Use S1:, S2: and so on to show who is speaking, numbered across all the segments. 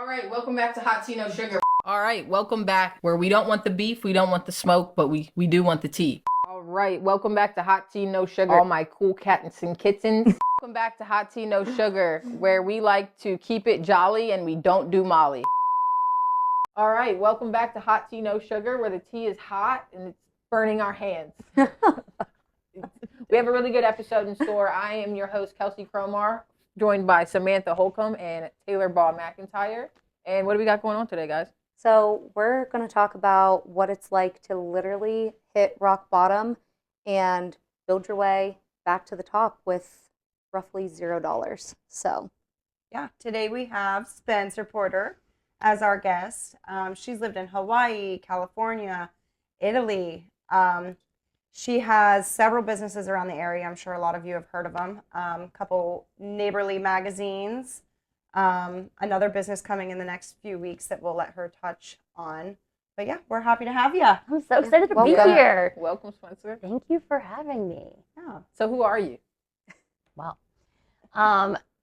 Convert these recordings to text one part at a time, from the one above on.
S1: right, welcome back to Hot Tea No Sugar. All right, welcome back where we don't want the beef, we don't want the smoke, but we do want the tea. All right, welcome back to Hot Tea No Sugar, all my cool cats and kittens. Welcome back to Hot Tea No Sugar, where we like to keep it jolly and we don't do Molly. All right, welcome back to Hot Tea No Sugar, where the tea is hot and it's burning our hands. We have a really good episode in store. I am your host, Kelsey Cromar, joined by Samantha Holcomb and Taylor Ball McIntyre. And what do we got going on today, guys?
S2: So we're going to talk about what it's like to literally hit rock bottom and build your way back to the top with roughly $0. So,
S3: yeah, today we have Spencer Porter as our guest. She's lived in Hawaii, California, Italy. She has several businesses around the area. I'm sure a lot of you have heard of them. A couple neighborly magazines. Another business coming in the next few weeks that we'll let her touch on. But yeah, we're happy to have you.
S4: I'm so excited to be here.
S1: Welcome, Spencer.
S4: Thank you for having me.
S3: Yeah.
S1: So who are you?
S4: Wow.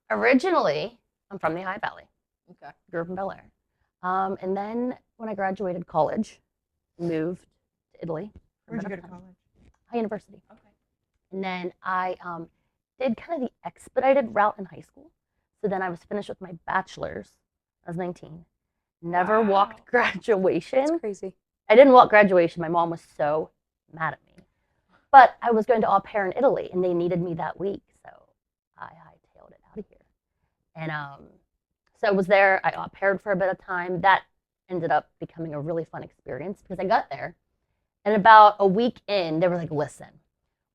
S4: Originally, I'm from the High Valley.
S1: Okay.
S4: Grew up in Bel Air. And then when I graduated college, moved to Italy.
S3: Where'd you go to college?
S4: High University.
S3: Okay.
S4: And then I did kind of the expedited route in high school. So then I was finished with my bachelor's. I was 19. Never walked graduation.
S2: that's crazy.
S4: I didn't walk graduation. My mom was so mad at me. But I was going to au pair in Italy, and they needed me that week. So I hightailed it out of here. And so I was there. I au paired for a bit of time. That ended up becoming a really fun experience because I got there. And about a week in, they were like, listen,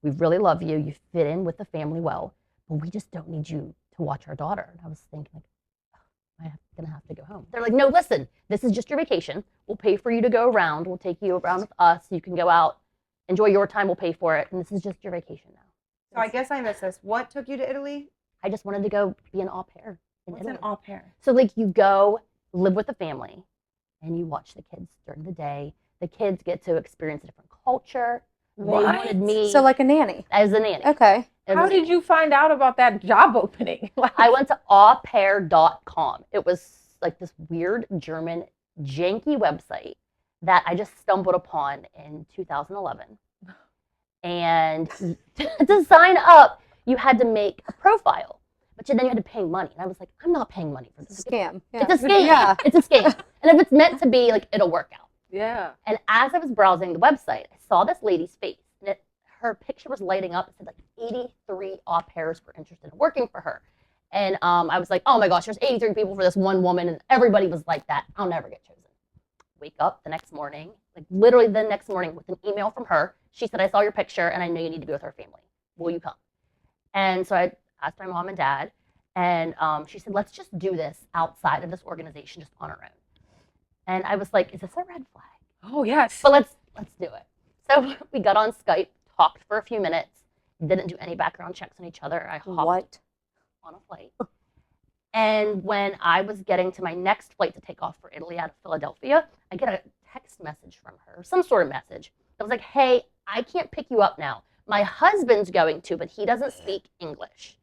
S4: we really love you. You fit in with the family well, but we just don't need you to watch our daughter. And I was thinking, like, oh, I'm going to have to go home. They're like, no, listen, this is just your vacation. We'll pay for you to go around. We'll take you around with us. You can go out, enjoy your time. We'll pay for it. And this is just your vacation now.
S3: So I guess I missed this. What took you to Italy?
S4: I just wanted to go be an au pair in
S3: What's
S4: Italy.
S3: an au pair?
S4: So, like, you go live with the family and you watch the kids during the day. The kids get to experience a different culture.
S1: What?
S4: They wanted me
S2: So like a nanny.
S4: as a nanny.
S2: Okay.
S1: How did you find out about that job opening?
S4: I went to aupair.com. It was like this weird German janky website that I just stumbled upon in 2011. And to sign up, you had to make a profile, but then you had to pay money. And I was like, I'm not paying money for this.
S2: It's a scam. Yeah.
S4: It's a scam.
S2: Yeah.
S4: It's a scam. And if it's meant to be, like, it'll work out.
S1: Yeah.
S4: And as I was browsing the website, I saw this lady's face. And her picture was lighting up. It said like 83 au pairs were interested in working for her. And I was like, oh my gosh, there's 83 people for this one woman. And everybody was like that. I'll never get chosen. Wake up the next morning, like literally the next morning with an email from her. She said, I saw your picture and I know you need to be with our family. Will you come? And so I asked my mom and dad. And she said, let's just do this outside of this organization, just on our own. And I was like, is this a red flag?
S1: Oh, yes.
S4: But let's do it. So we got on Skype, talked for a few minutes, didn't do any background checks on each other. I hopped on a flight. And when I was getting to my next flight to take off for Italy out of Philadelphia, I get a text message from her, some sort of message. That was like, hey, I can't pick you up now. My husband's going to, but he doesn't speak English.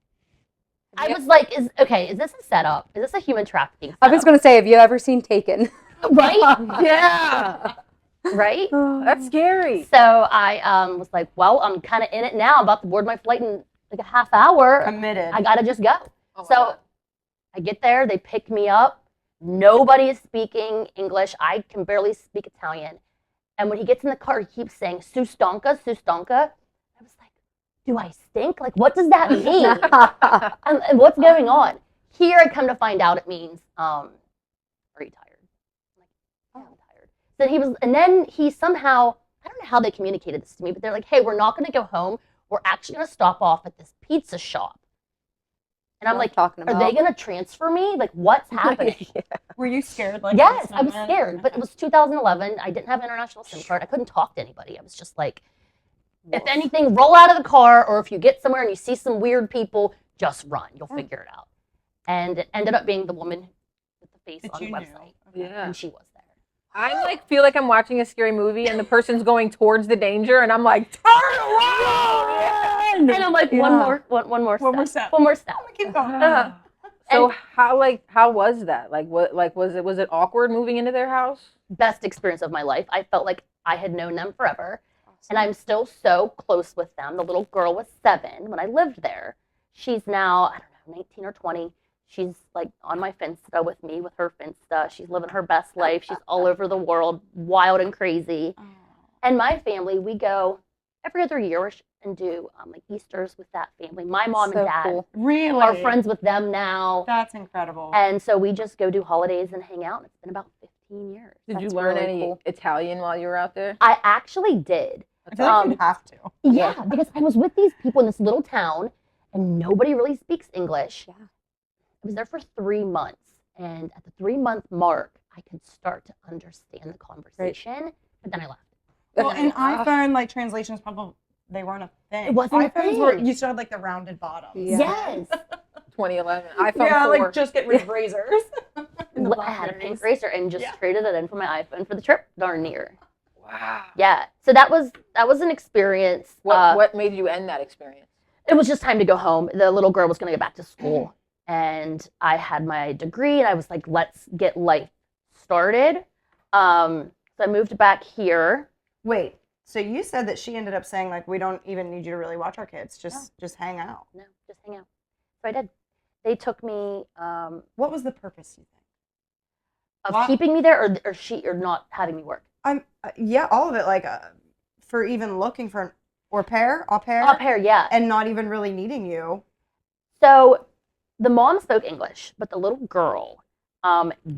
S4: I was like, is this a setup? Is this a human trafficking setup?
S2: I was going to say, have you ever seen Taken?
S4: Right?
S1: Yeah.
S4: Right?
S1: That's scary.
S4: So I was like, well, I'm kind of in it now. I'm about to board my flight in like a half hour.
S3: Committed.
S4: I got to just go.
S1: Oh,
S4: So
S1: wow.
S4: I get there. They pick me up. Nobody is speaking English. I can barely speak Italian. And when he gets in the car, he keeps saying, Su stanca, Su stanca. I was like, do I stink? Like, what does that mean? And what's going on? Here I come to find out it means, are you tired? I'm like, yeah, I'm tired. And then he somehow, I don't know how they communicated this to me, but they're like, hey, we're not going to go home. We're actually going to stop off at this pizza shop. And I'm like,
S2: talking
S4: are
S2: about?
S4: they going to transfer me? Like, what's happening?
S3: Were you scared? Like
S4: Yes,
S3: this
S4: I was
S3: moment?
S4: scared. But it was 2011. I didn't have an international SIM card. I couldn't talk to anybody. I was just like, if anything, roll out of the car, or if you get somewhere and you see some weird people, just run. You'll figure it out. And it ended up being the woman with the face
S3: That
S4: on the
S3: you knew.
S4: website.
S1: Yeah.
S4: And she was there.
S1: I feel like I'm watching a scary movie and the person's going towards the danger and I'm like, turn around!
S4: And I'm like, one more step.
S3: One more step.
S4: One more step.
S3: Keep going.
S1: So how was that? Like was it awkward moving into their house?
S4: Best experience of my life. I felt like I had known them forever.
S2: Awesome.
S4: And I'm still so close with them. The little girl was 7 when I lived there. She's now, I don't know, 19 or 20. She's like on my Finsta with me with her Finsta. She's living her best life. She's all over the world, wild and crazy. And my family, we go every other year and do like Easters with that family. My mom
S2: So
S4: and dad
S2: cool.
S3: Really?
S4: are friends with them now.
S3: That's incredible.
S4: And so we just go do holidays and hang out. It's been about 15 years.
S1: Did you
S2: That's
S1: learn
S2: really
S1: any
S2: cool.
S1: Italian while you were out there?
S4: I actually did.
S3: I feel like you'd have to.
S4: Yeah, because I was with these people in this little town and nobody really speaks English.
S2: Yeah.
S4: I was there for 3 months. And at the 3-month mark, I could start to understand the conversation. But then I left.
S3: Well, in iPhone, like translations probably they weren't a thing.
S4: It wasn't a
S3: iPhones were
S4: thing.
S3: you still had like the rounded bottoms.
S2: Yeah.
S4: Yes.
S1: 2011 iPhone
S3: Yeah,
S1: 4.
S3: like just get rid of razors. And the
S4: I had a
S3: Blackberries.
S4: pink razor and just traded it in for my iPhone for the trip. Darn near.
S1: Wow.
S4: Yeah. So that was an experience.
S1: What made you end that experience?
S4: It was just time to go home. The little girl was going to go back to school. And I had my degree, and I was like, let's get life started. So I moved back here.
S3: Wait, so you said that she ended up saying like we don't even need you to really watch our kids, just hang out.
S4: No, just hang out. So I did. They took me
S3: What was the purpose, you think?
S4: of
S3: Wow.
S4: keeping me there, or not having me work.
S3: Yeah, all of it, like for even looking for an au pair,
S4: Au pair, yeah.
S3: and not even really needing you.
S4: So the mom spoke English, but the little girl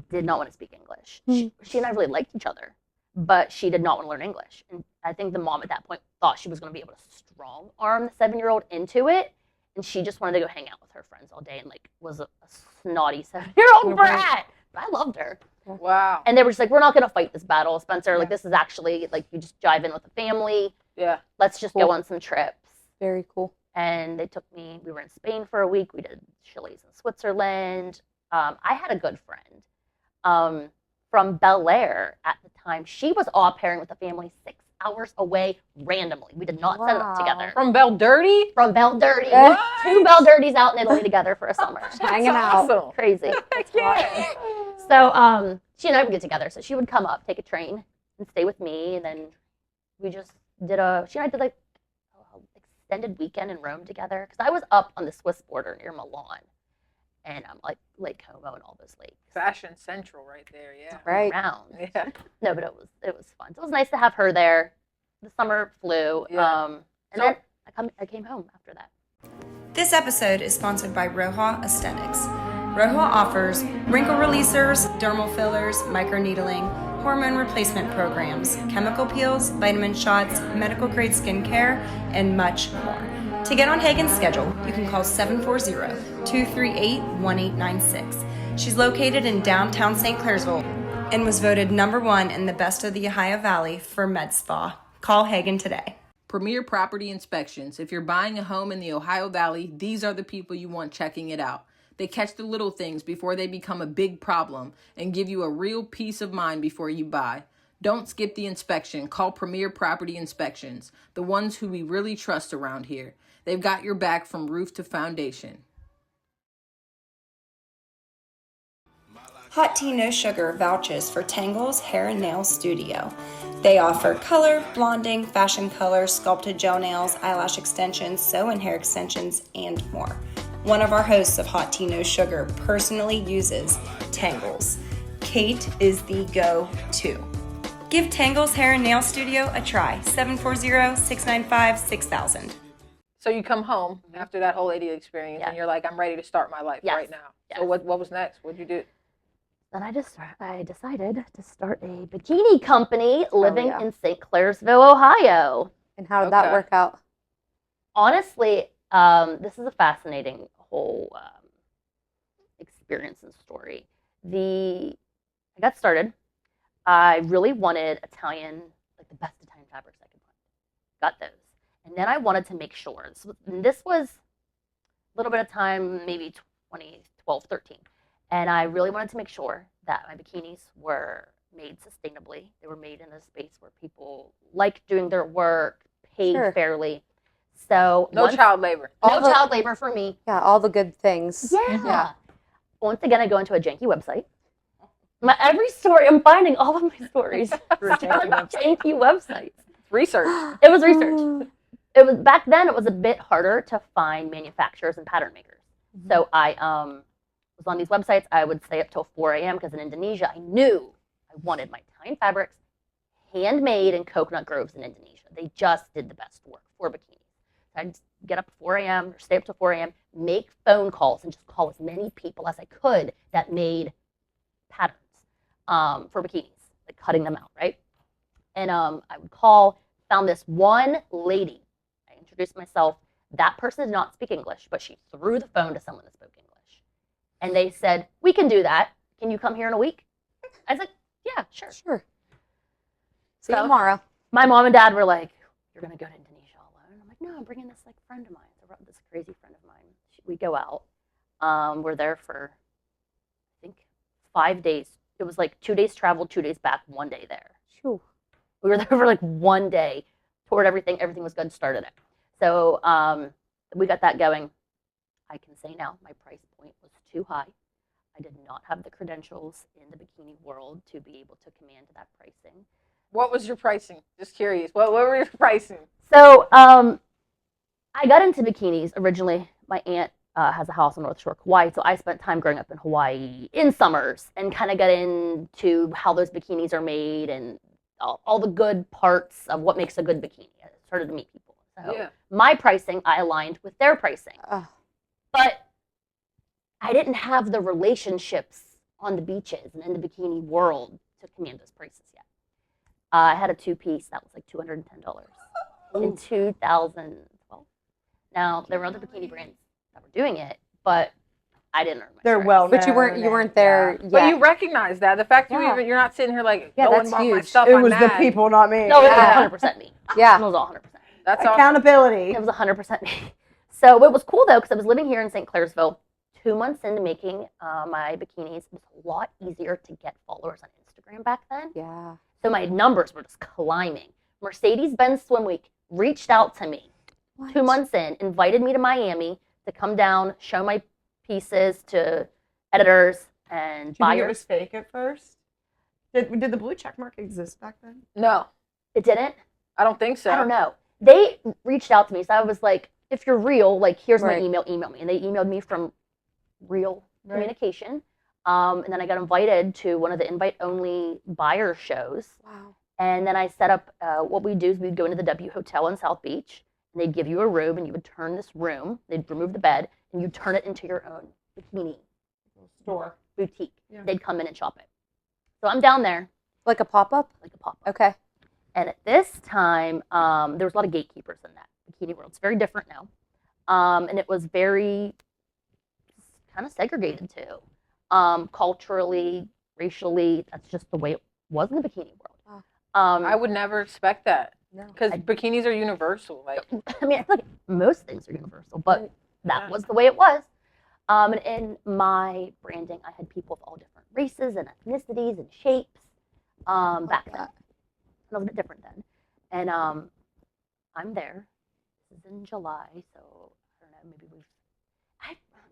S4: did not want to speak English. She and I really liked each other, but she did not want to learn English. And I think the mom at that point thought she was going to be able to strong arm the 7-year-old into it. And she just wanted to go hang out with her friends all day and like was a snotty 7-year-old brat. But I loved her.
S1: Wow.
S4: And they were just like, we're not going to fight this battle, Spencer. Like, this is actually, like, you just jive in with the family.
S1: Yeah.
S4: Let's just go on some trips.
S2: Very cool.
S4: And they took me, we were in Spain for a week. We did Chili's in Switzerland. I had a good friend from Bel Air at the time. She was au pairing with a family 6 hours away randomly. We did not set it up together.
S1: From Bel Dirty?
S4: From Bel Dirty.
S1: What?
S4: 2 Bel Dirties out in Italy together for a summer.
S2: Hanging out.
S1: Awesome.
S4: Crazy.
S1: Yeah.
S4: So she and I would get together. So she would come up, take a train, and stay with me. And then we just did she and I did like an extended weekend in Rome together. Because I was up on the Swiss border near Milan. And like Lake Como and all those lakes.
S1: Fashion Central right there, yeah.
S2: Right.
S4: Around.
S1: Yeah.
S4: No, but it was fun. So it was nice to have her there. The summer flew.
S1: Yeah.
S4: And then I came home after that.
S3: This episode is sponsored by Roja Aesthetics. Roja offers wrinkle releasers, dermal fillers, microneedling, hormone replacement programs, chemical peels, vitamin shots, medical grade skincare, and much more. To get on Hagen's schedule, you can call 740-238-1896. She's located in downtown St. Clairsville and was voted #1 in the Best of the Ohio Valley for Med Spa. Call Hagen today.
S1: Premier Property Inspections. If you're buying a home in the Ohio Valley, these are the people you want checking it out. They catch the little things before they become a big problem and give you a real peace of mind before you buy. Don't skip the inspection. Call Premier Property Inspections, the ones who we really trust around here. They've got your back from roof to foundation.
S3: Hot Tea No Sugar vouches for Tangles Hair and Nail Studio. They offer color, blonding, fashion colors, sculpted gel nails, eyelash extensions, sew and hair extensions, and more. One of our hosts of Hot Tea No Sugar personally uses Tangles. Kate is the go-to. Give Tangles Hair and Nail Studio a try. 740-695-6000.
S1: So you come home after that whole idiot experience and you're like, I'm ready to start my life right now.
S4: Yes.
S1: So what was next? What'd you do?
S4: Then I decided to start a bikini company living
S2: yeah.
S4: in St. Clairsville, Ohio.
S2: And how did that
S1: Okay.
S2: work out?
S4: Honestly, this is a fascinating whole experience and story. I got started. I really wanted Italian, like the best Italian fabrics I could find. Got those. And then I wanted to make sure. This was a little bit of time, maybe 2012, 13. And I really wanted to make sure that my bikinis were made sustainably. They were made in a space where people liked doing their work, paid
S2: Sure.
S4: fairly. So
S1: No child labor.
S4: no child labor for me.
S2: Yeah, all the good things.
S4: Yeah. once again, I go into a janky website. Every story, I'm finding all of my stories
S1: Through a janky
S4: on janky websites.
S1: Research.
S4: It was research. It was back then. It was a bit harder to find manufacturers and pattern makers. So I was on these websites. I would stay up till 4 a.m. because in Indonesia, I knew I wanted my Italian fabrics handmade in coconut groves in Indonesia. They just did the best work for bikinis. I'd get up at 4 a.m. or stay up till 4 a.m., make phone calls, and just call as many people as I could that made patterns for bikinis, like cutting them out, right? And I would call, found this one lady. I introduced myself. That person did not speak English, but she threw the phone to someone that spoke English. And they said, we can do that. Can you come here in a week? I was like, yeah, sure.
S2: Sure. See you tomorrow.
S4: My mom and dad were like, you're going to go to Indonesia alone? I'm like, no, I'm bringing this like friend of mine, this crazy friend of mine. We go out. We're there for, I think, 5 days. It was like 2 days travel, 2 days back, 1 day there.
S2: Phew.
S4: We were there for like 1 day, toured everything. Everything was good, started it. So we got that going. I can say now my price point was too high. I did not have the credentials in the bikini world to be able to command that pricing.
S1: What was your pricing? Just curious. What were your pricing?
S4: So I got into bikinis originally. My aunt has a house on North Shore, Kauai, so I spent time growing up in Hawaii in summers and kind of got into how those bikinis are made and all the good parts of what makes a good bikini. I started to meet people. So my pricing, I aligned with their pricing. But I didn't have the relationships on the beaches and in the bikini world to command those prices yet. I had a two-piece that was like $210 in 2012. Now, there were other bikini brands that were doing it, but I didn't earn my
S3: They're
S4: stripes.
S3: well
S2: But you weren't there yet.
S1: But you recognize that. The fact you're not sitting here like,
S2: Yeah,
S1: go
S2: that's
S1: and bought my
S2: huge.
S1: stuff.
S3: It
S1: I'm
S3: was the
S1: mad.
S3: people, not me.
S4: No, it was
S1: Yeah.
S4: 100% me.
S2: Yeah.
S4: It was all 100%.
S1: That's awesome.
S3: Accountability.
S4: It was 100% me. So it was cool though, because I was living here in St. Clairsville. 2 months into making my bikinis, it was a lot easier to get followers on Instagram back then.
S2: Yeah.
S4: So my numbers were just climbing. Mercedes-Benz Swim Week reached out to me
S2: What?
S4: 2 months in, invited me to Miami to come down, show my pieces to editors and
S3: Do you think it
S4: buyers.
S3: was fake at first? Did the blue check mark exist back then?
S1: No,
S4: It didn't?
S1: I don't think so.
S4: I don't know. They reached out to me, so I was like, if you're real, like, here's
S2: Right.
S4: my email me. And they emailed me from Real
S1: Right.
S4: Communication. And then I got invited to one of the invite-only buyer shows.
S2: Wow.
S4: And then I set up, what we'd do is we'd go into the W Hotel in South Beach, and they'd give you a room, and you would turn this room, they'd remove the bed, and you'd turn it into your own bikini
S3: Store.
S4: boutique.
S3: Yeah.
S4: They'd come in and shop it. So I'm down there,
S2: Like a pop-up?
S4: like a pop-up.
S2: Okay.
S4: And at this time, there was a lot of gatekeepers in that bikini world. It's very different now. And it was very kind of segregated too. Culturally, racially, that's just the way it was in the bikini world.
S1: I would never expect that
S2: No.
S1: because bikinis are universal. Like,
S4: I mean, I feel like most things are universal, but that
S1: Yeah.
S4: was the way it was. And in my branding, I had people of all different races and ethnicities and shapes back then.
S2: that.
S4: A little bit different then. And I'm there. This is in July, so I don't know, maybe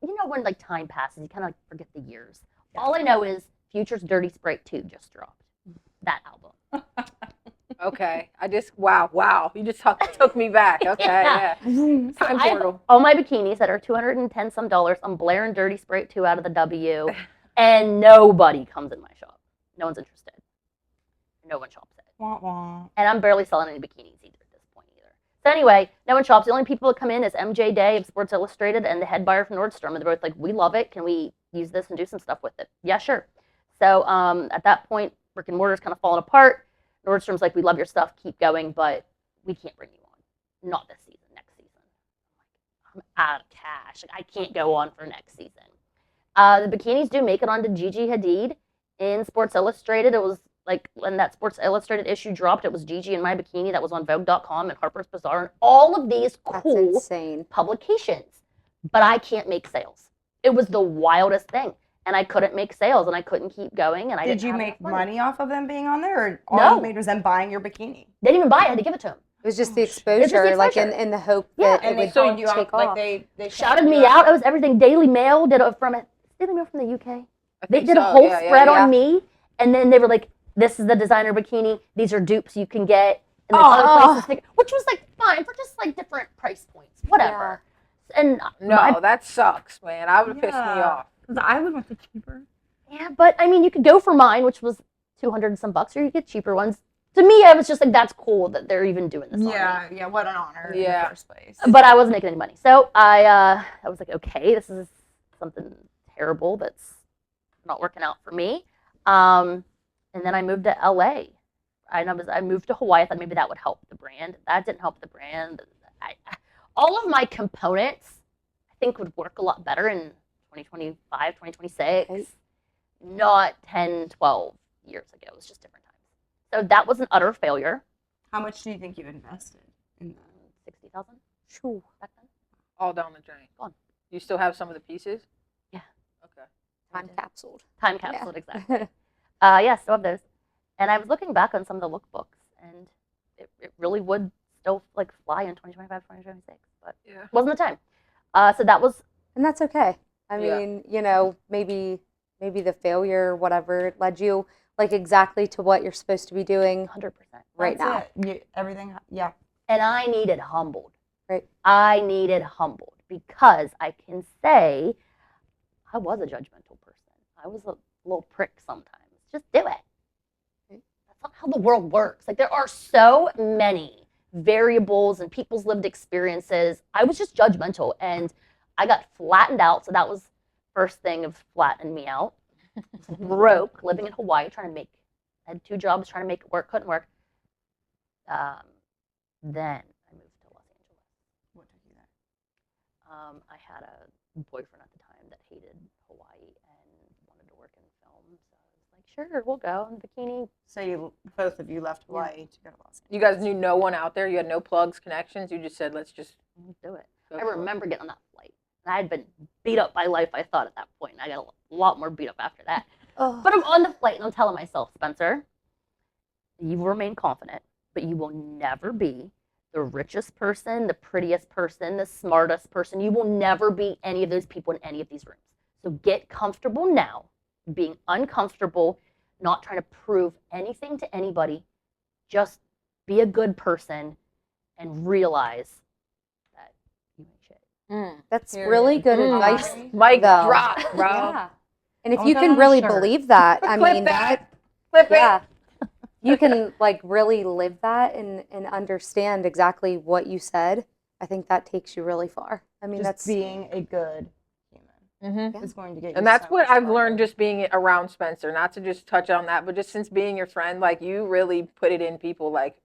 S4: you know when like time passes, you kind of like forget the years. All I know is Future's Dirty Sprite 2 just dropped. That album.
S1: okay, wow. You just took me back. Okay,
S4: Yeah.
S1: yeah. Time
S4: I have
S1: portal.
S4: all my bikinis that are $210 some. I'm blaring Dirty Sprite 2 out of the W, and nobody comes in my shop. No one's interested. No one shops it.
S3: Wah, wah.
S4: And I'm barely selling any bikinis either at this point either. So anyway, no one shops. The only people that come in is MJ Day of Sports Illustrated and the head buyer from Nordstrom. And they're both like, we love it. Can we use this and do some stuff with it? Yeah, sure. So at that point, brick and mortar's kind of falling apart. Nordstrom's like, we love your stuff. Keep going, but we can't bring you on. Not this season, next season. I'm out of cash. Like, I can't go on for next season. The bikinis do make it onto Gigi Hadid in Sports Illustrated. It was like when that Sports Illustrated issue dropped, it was Gigi in my bikini that was on Vogue.com and Harper's Bazaar and all of these
S2: That's
S4: cool
S2: insane.
S4: publications. But I can't make sales. It was the wildest thing. And I couldn't make sales and I couldn't keep going. And I
S3: Did
S4: didn't
S3: you
S4: have
S3: make
S4: enough
S3: money off of them being on there, or all
S4: No.
S3: you made was them buying your bikini?
S4: They didn't even buy it. I had to give it to them.
S2: It was just the
S3: It's just
S2: exposure,
S4: the
S2: like
S4: exposure.
S2: in the hope
S4: Yeah,
S2: that
S3: And
S2: it
S3: they
S2: would
S3: called you
S2: take
S3: out, like
S2: off.
S3: they
S4: Shouted me out. It was everything. Daily Mail did it from Daily Mail from the UK?
S1: I
S4: They
S1: think
S4: did a
S1: so,
S4: whole
S1: yeah, yeah,
S4: spread
S1: yeah.
S4: on me, and then they were like, "This is the designer bikini. These are dupes you can get." And then
S3: Oh.
S4: other places, which was like fine for just like different price points, whatever. And
S1: No, that sucks, man. I would piss me
S3: Yeah.
S1: off.
S3: 'Cause I would want the cheaper.
S4: yeah, but I mean, you could go for mine, which was 200 and some bucks, or you get cheaper ones. To me, I was just like, that's cool that they're even doing this. On me.
S3: Yeah, what an honor in
S1: Yeah.
S3: the first place.
S4: But I wasn't making any money, so I was like, okay, this is something terrible that's not working out for me. And then I moved to LA. I moved to Hawaii. I thought maybe that would help the brand. That didn't help the brand. All of my components, I think, would work a lot better in 2025, 2026,
S2: Right.
S4: not 10, 12 years ago. It was just different times. So that was an utter failure.
S3: How much do you think you invested in that?
S4: 60,000
S2: Shoo.
S4: back then.
S1: All down the drain.
S4: Gone.
S1: You still have some of the pieces?
S4: Yeah.
S1: Okay.
S2: Time capsuled.
S4: Time
S2: Yeah.
S4: capsule, exactly. Yeah, still have those. And I was looking back on some of the lookbooks, and it really would still like fly in 2025, 2026, but
S1: Yeah.
S4: it wasn't the time. So that was
S2: And that's okay. I
S1: Yeah.
S2: mean, you know, maybe the failure, whatever, led you like exactly to what you're supposed to be doing
S4: 100%.
S2: right now.
S3: That's it. Everything, yeah.
S4: And I needed humbled.
S2: Right.
S4: I needed humbled because I can say I was a judgmental person. I was a little prick sometimes. Just do it. That's not how the world works. Like there are so many variables and people's lived experiences. I was just judgmental and I got flattened out. So that was first thing of flattening me out. Broke, living in Hawaii, I had 2 jobs, trying to make it work, couldn't work. Then I moved to Los Angeles.
S3: What took you there?
S4: I had a boyfriend at the time that hated Hawaii and wanted to work in film. So I was like, sure, we'll go in bikini.
S3: So both of you left Hawaii to go to Los Angeles.
S1: You guys knew no one out there? You had no plugs, connections? You just said, let's just
S4: Do it.
S1: go
S4: I
S1: for it.
S4: remember getting on that flight. And I had been beat up by life, I thought, at that point. And I got a lot more beat up after that.
S2: Oh.
S4: But I'm on the flight and I'm telling myself, Spencer, you remain confident, but you will never be the richest person, the prettiest person, the smartest person. You will never be any of those people in any of these rooms. So get comfortable now, being uncomfortable, not trying to prove anything to anybody. Just be a good person and realize that you ain't shit.
S2: That's
S3: Period.
S2: really good
S1: Mm.
S2: advice.
S1: Mic
S2: though.
S1: drop, bro.
S2: Yeah. And if
S3: I'll
S2: you
S3: put
S2: can
S3: on a
S2: really
S3: shirt.
S2: believe that, I
S1: Clip
S2: mean
S1: that. Clip it.
S2: yeah. You can like really live that and understand exactly what you said. I think that takes you really far. I mean,
S3: Just
S2: that's
S3: being a good human
S1: Mm-hmm.
S3: is going to get you
S1: And that's
S3: so
S1: what
S3: much
S1: I've learned
S3: farther.
S1: just being around Spencer, not to just touch on that, but just since being your friend, like you really put it in people, like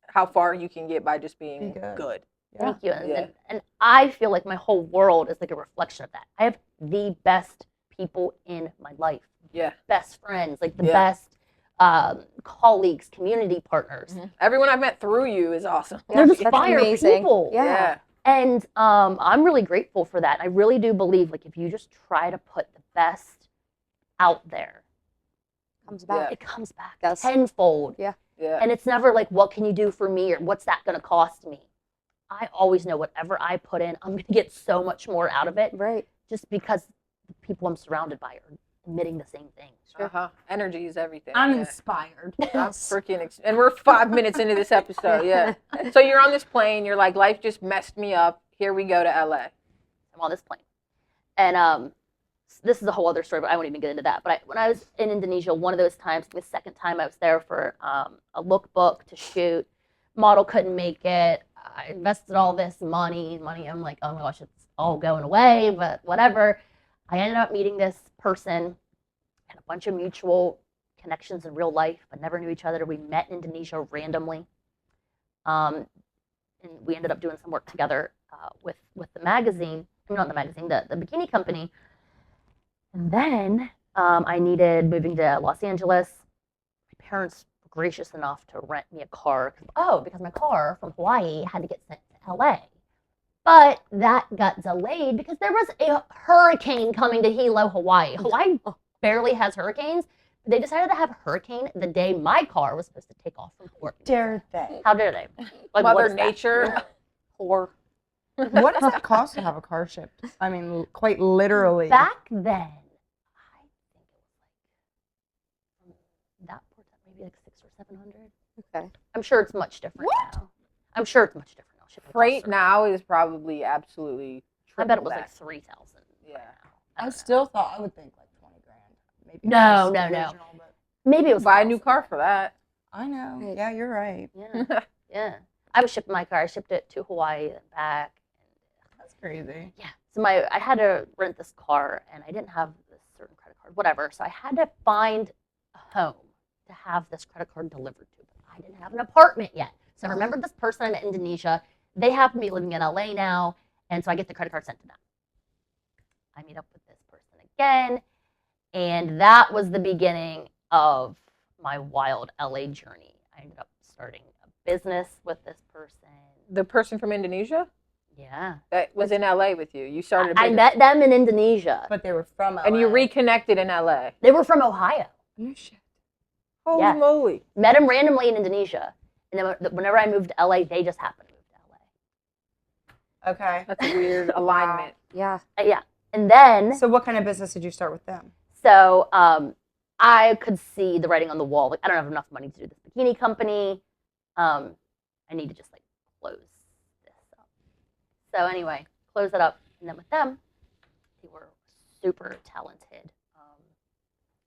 S1: how far you can get by just being
S3: Be good.
S1: good.
S3: Yeah.
S4: Thank you. And,
S1: Yeah.
S4: and I feel like my whole world is like a reflection of that. I have the best people in my life,
S1: Yeah.
S4: best friends, like the
S1: Yeah.
S4: best colleagues, community partners.
S1: Everyone I've met through you is awesome.
S4: They're just
S2: that's
S4: fire
S2: amazing.
S4: people.
S2: Yeah.
S4: And I'm really grateful for that. I really do believe like if you just try to put the best out there,
S2: Comes back.
S4: it comes back
S2: Does.
S4: tenfold.
S2: Yeah.
S1: Yeah.
S4: And it's never like, what can you do for me or what's that going to cost me? I always know whatever I put in, I'm going to get so much more out of it
S2: Right.
S4: just because the people I'm surrounded by are admitting the same thing.
S1: Uh-huh. Energy is everything.
S3: I'm
S1: yeah.
S3: inspired.
S1: I'm freaking and we're 5 minutes into this episode. Yeah. So you're on this plane. You're like, life just messed me up. Here we go to LA.
S4: I'm on this plane. And this is a whole other story, but I won't even get into that. But when I was in Indonesia, one of those times, the second time I was there for a lookbook to shoot, model couldn't make it. I invested all this money. I'm like, oh my gosh, it's all going away, but whatever. I ended up meeting this person and a bunch of mutual connections in real life, but never knew each other. We met in Indonesia randomly. And we ended up doing some work together with the magazine, not the magazine, the bikini company. And then I needed moving to Los Angeles. My parents were gracious enough to rent me a car. Because my car from Hawaii had to get sent to LA. But that got delayed because there was a hurricane coming to Hilo, Hawaii. Hawaii barely has hurricanes. They decided to have a hurricane the day my car was supposed to take off from port.
S3: Dare they?
S4: How dare they? Like, what
S1: Mother
S4: is that?
S1: Nature.
S2: Or
S3: What does it cost to have a car shipped? I mean, quite literally.
S4: Back then, that maybe like 600 or 700.
S2: Okay.
S4: I'm sure it's much different now. I'm sure it's much different now. Shipping
S1: Freight
S4: costs are-
S1: now is probably absolutely.
S4: I bet it was
S1: triple
S4: like
S1: that.
S4: 3,000.
S1: Yeah.
S3: I still thought I would think like 20 grand. Maybe
S4: No,
S3: it's
S4: no, no.
S3: delusional, but
S4: Maybe it was
S1: Buy a new
S4: 1,000.
S1: car for that.
S3: I know.
S2: Right.
S3: Yeah, you're right.
S4: Yeah, yeah. I was shipping my car. I shipped it to Hawaii and back.
S3: That's crazy.
S4: Yeah. So I had to rent this car, and I didn't have this certain credit card, whatever. So I had to find a home to have this credit card delivered to. But I didn't have an apartment yet. So I remembered this person in Indonesia. They happen to be living in LA now, and so I get the credit card sent to them. I meet up with this person again, and that was the beginning of my wild LA journey. I ended up starting a business with this person.
S1: The person from Indonesia
S4: Yeah.
S1: that was in LA with you. You started.
S4: I met them in Indonesia.
S3: But they were from LA.
S1: and you reconnected in LA.
S4: They were from Ohio.
S3: No shit.
S1: Holy
S4: Yeah.
S1: moly!
S4: Met them randomly in Indonesia. And then whenever I moved to LA, they just happened to move to LA.
S3: Okay.
S1: That's a weird alignment.
S2: Yeah.
S4: Yeah. And then,
S3: So what kind of business did you start with them?
S4: so I could see the writing on the wall. Like, I don't have enough money to do this bikini company. I need to just like close this up. So anyway, close it up. And then with them, they were super talented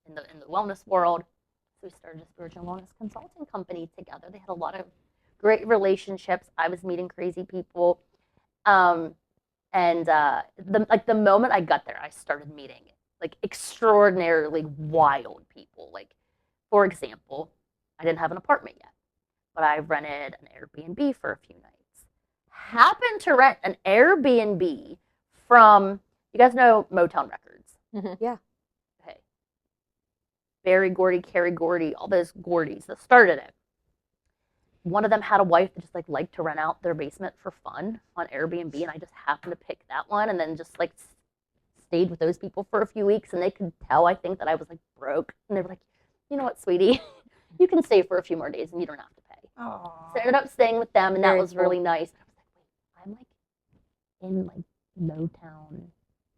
S4: in the wellness world. So we started a spiritual wellness consulting company together. They had a lot of great relationships. I was meeting crazy people. The moment I got there, I started meeting like extraordinarily wild people. Like, for example, I didn't have an apartment yet, but I rented an Airbnb for a few nights. Happened to rent an Airbnb from, you guys know Motown Records?
S1: Mhm.
S2: Yeah.
S4: Okay. Barry Gordy, Carrie Gordy, all those Gordys that started it. One of them had a wife that just like liked to rent out their basement for fun on Airbnb, and I just happened to pick that one, and then just like stayed with those people for a few weeks, and they could tell, I think, that I was like broke, and they were like, you know what, sweetie, you can stay for a few more days and you don't have to pay.
S3: Oh.
S4: So I ended up staying with them, and that
S2: Very
S4: was
S2: cool.
S4: really nice. I was like, wait, I'm like in like Motown.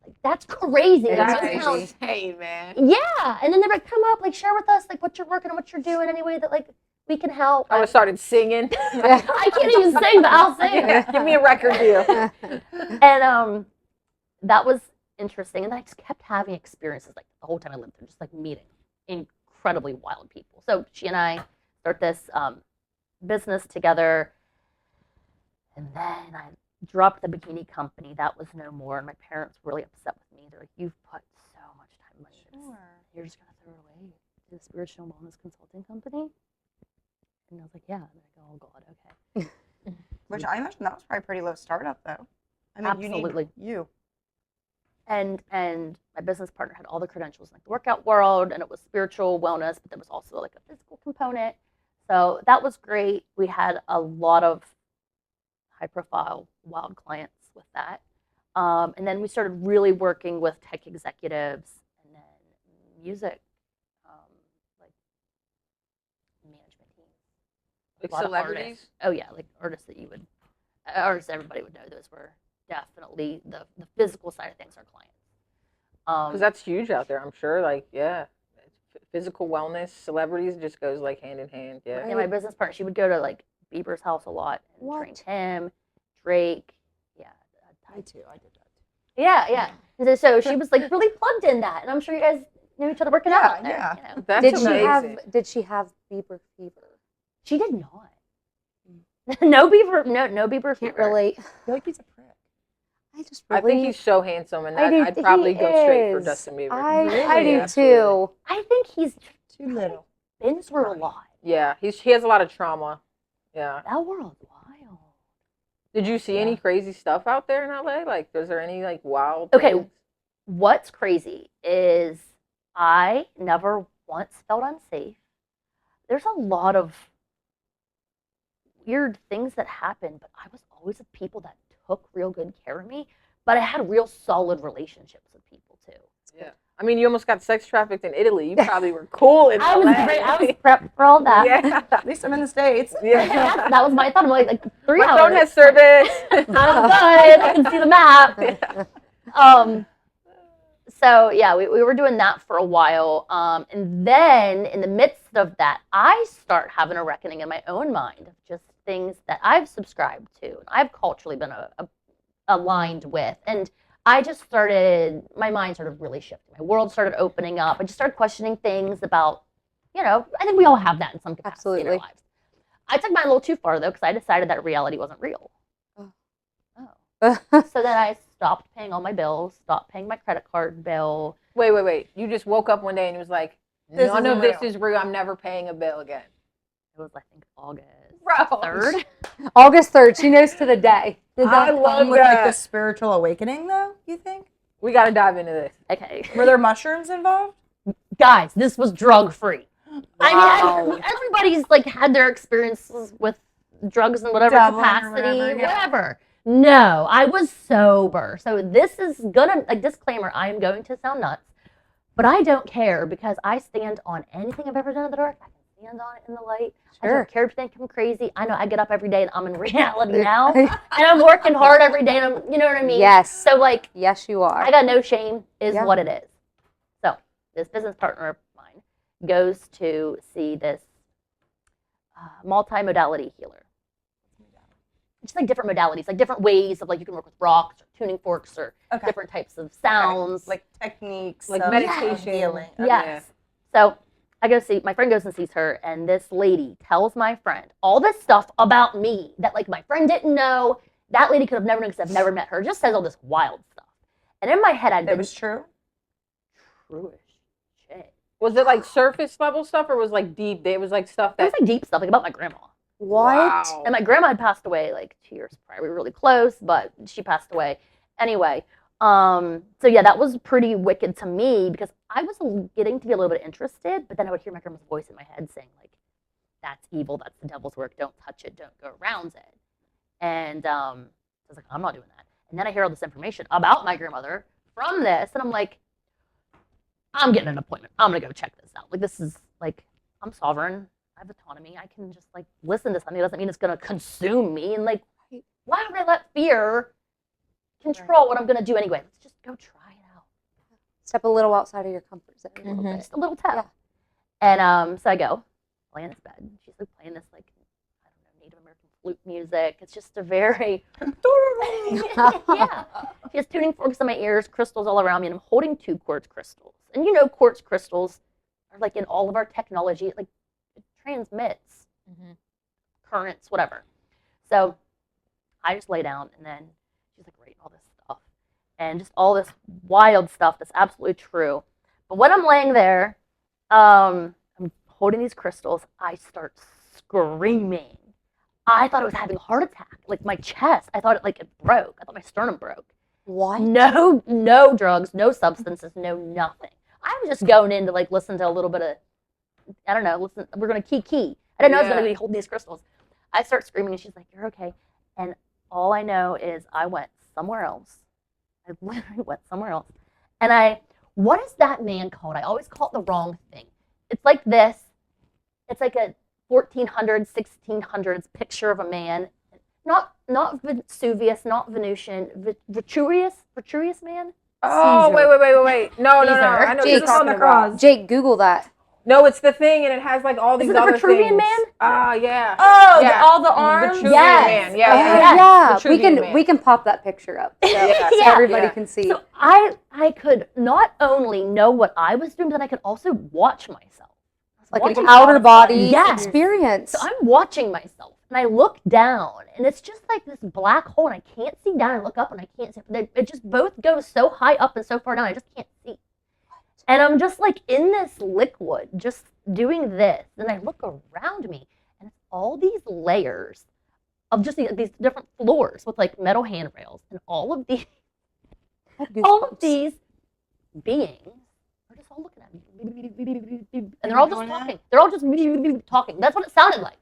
S4: Like, that's crazy.
S2: It
S4: Like,
S2: is
S4: Motown-
S2: crazy.
S1: Hey man.
S4: Yeah, and then they're like, come up, like share with us like what you're working on, what you're doing, any way that like we can help.
S1: I would started singing.
S4: I can't even sing, but I'll sing.
S1: Give me a record deal.
S4: And that was interesting, and I just kept having experiences like the whole time I lived there, just like meeting incredibly wild people. So she and I start this business together, and then I dropped the bikini company. That was no more, and my parents were really upset with me. They're like, "You've put so much time and money into this. You're just gonna throw it away to the spiritual wellness consulting company?" And I was like, "Yeah." And I go, "Oh God, okay."
S3: Which I imagine that was probably a pretty low startup though. I mean,
S4: Absolutely.
S3: You need you.
S4: And my business partner had all the credentials in like the workout world, and it was spiritual wellness, but there was also like a physical component. So that was great. We had a lot of high profile wild clients with that. And then we started really working with tech executives and then music, like management teams.
S1: Like
S4: A lot of
S1: celebrities.
S4: artists. Oh yeah, like artists that artists everybody would know. Those were definitely the physical side of things, our clients.
S1: Because that's huge out there, I'm sure. Like, yeah, physical wellness, celebrities just goes like hand in hand. Yeah.
S4: Yeah, my business partner, she would go to like Bieber's house a lot and
S2: What?
S4: train him, Drake. Yeah.
S3: I too. I did that.
S4: Yeah. And so she was like really plugged in that. And I'm sure you guys knew each other working out out there.
S3: Yeah.
S4: You know?
S1: That's
S2: Did she
S1: amazing.
S2: did she have Bieber fever?
S4: She did not. no Bieber
S2: Can't
S4: fever.
S2: relate.
S3: I feel like he's a prick.
S2: I just
S1: I
S2: really
S1: think he's so handsome, and
S2: I do-
S1: I'd probably
S2: he
S1: go straight for
S2: is.
S1: Justin Bieber.
S2: I do
S1: Yeah,
S2: too.
S4: I think he's
S3: Too little.
S4: been through a lot.
S1: Yeah, he has a lot of trauma. Yeah.
S4: That world's wild.
S1: Did you see any
S4: Yeah.
S1: crazy stuff out there in LA? Like, is there any like wild?
S4: Okay.
S1: things?
S4: What's crazy is I never once felt unsafe. There's a lot of weird things that happen, but I was always with people that took real good care of me. But I had real solid relationships with people too.
S1: Yeah. I mean, you almost got sex trafficked in Italy. You probably were cool in
S4: I was
S1: LA.
S4: great. I was prepped for all that.
S1: Yeah.
S3: At least I'm in the States.
S1: Yeah.
S4: That was my thought. I'm like 3
S1: My
S4: hours.
S1: phone has service.
S4: I'm good. I can see the map. So yeah, we were doing that for a while. And then in the midst of that, I start having a reckoning in my own mind of just things that I've subscribed to and I've culturally been aligned with. And I just started, my mind started really shifting. My world started opening up. I just started questioning things about, I think we all have that in some capacity in our lives. I took mine a little too far though, because I decided that reality wasn't real. So then I stopped paying all my bills, stopped paying my credit card bill.
S1: Wait. You just woke up one day and it was like, none of this is real. I'm never paying a bill again.
S4: It was, I think, August
S1: Bro.
S4: 3rd.
S2: August 3rd. She knows to the day.
S3: Did
S1: I
S3: that
S1: love
S3: come with like
S1: that.
S3: the spiritual awakening, though? You think?
S1: We got to dive into this.
S4: Okay.
S3: Were there mushrooms involved?
S4: Guys, this was drug free.
S1: Wow.
S4: I mean, everybody's like had their experiences with drugs in whatever
S3: Dabbling or
S4: capacity,
S3: whatever, yeah.
S4: whatever. No, I was sober. So this is gonna, a disclaimer, I am going to sound nuts, but I don't care because I stand on anything I've ever done in the dark. I can stand on it in the light. I
S2: Sure.
S4: don't care if you think I'm crazy. I know I get up every day and I'm in reality now. And I'm working hard every day and I'm, you know what I mean?
S2: Yes.
S4: So like,
S2: Yes, you are.
S4: I got no shame is
S2: Yeah.
S4: what it is. So this business partner of mine goes to see this multi-modality healer. Just like different modalities, like different ways of like you can work with rocks or tuning forks or
S3: Okay.
S4: different types of sounds.
S3: Like techniques.
S1: Like
S3: of
S1: meditation.
S3: healing.
S1: Yeah.
S4: Yes. So I go see, my friend goes and sees her, and this lady tells my friend all this stuff about me that like my friend didn't know. That lady could have never known because I've never met her. Just says all this wild stuff. And in my head, I'd
S3: That
S4: been
S3: was true?
S4: true as shit.
S1: Was it like surface level stuff or was it like deep? It was like stuff
S4: It was
S1: that.
S4: like deep stuff, like about my grandma.
S2: What?
S1: Wow.
S4: And my grandma had passed away like 2 years prior. We were really close, but she passed away. Anyway, so yeah, that was pretty wicked to me because I was getting to be a little bit interested, but then I would hear my grandma's voice in my head saying like, that's evil, that's the devil's work, don't touch it, don't go around it. And I was like, I'm not doing that. And then I hear all this information about my grandmother from this, and I'm like, I'm getting an appointment. I'm gonna go check this out. Like this is like, I'm sovereign. I have autonomy. I can just like listen to something. It doesn't mean it's gonna consume me. And like, why would I let fear control what I'm gonna do anyway? Let's just go try it out.
S2: Step a little outside of your comfort zone. A little
S1: Mhm.
S2: bit.
S4: Just a little tap.
S2: Yeah.
S4: And so I go, lay in this bed. She's like playing this like, I don't know, Native American flute music. It's just a very yeah. She has tuning forks in my ears, crystals all around me, and I'm holding 2 quartz crystals. And you know, quartz crystals are like in all of our technology. Like it transmits currents, whatever. So I just lay down, and then she's like writing all this stuff, and just all this wild stuff that's absolutely true. But when I'm laying there, I'm holding these crystals. I start screaming. I thought I was having a heart attack, like my chest. I thought it broke. I thought my sternum broke.
S2: What?
S4: No drugs, no substances, no nothing. I was just going in to like listen to a little bit of, I don't know, listen, we're gonna key. I didn't know I was gonna be holding these crystals. I start screaming and she's like, you're okay. And all I know is I went somewhere else. I literally went somewhere else. And what is that man called? I always call it the wrong thing. It's like this. It's like a 1400s, 1600s picture of a man. Not Vesuvius, not Venusian, Vitruvius man?
S1: Oh,
S2: Caesar.
S1: wait. No.
S4: Caesar.
S1: I know what
S2: Jake's
S1: you're talking
S3: on the
S1: about.
S3: cross.
S2: Jake, Google that.
S1: No, it's the thing, and it has like all these
S4: it the
S1: other
S4: Vitruvian
S1: things.
S4: man?
S1: Ah, yeah.
S3: Oh,
S1: Yeah.
S3: all the arms?
S1: Vitruvian
S4: Yes.
S1: man. Yeah.
S2: Oh,
S1: yeah.
S2: yeah.
S1: Vitruvian man.
S2: We can pop that picture up so,
S1: Yeah.
S2: so everybody
S1: Yeah.
S2: can see.
S4: So I could not only know what I was doing, but I could also watch myself.
S2: like
S4: watching
S2: an outer body
S4: Yes.
S2: experience.
S4: So I'm watching myself, and I look down, and it's just like this black hole, and I can't see down. I look up, and I can't see. It just both goes so high up and so far down, I just can't see. And I'm just like in this liquid, just doing this, and I look around me, and it's all these layers of just these different floors with like metal handrails, and all of these beings are just all looking at me, and they're all just
S3: doing that?
S4: talking. They're all just talking. That's what it sounded like.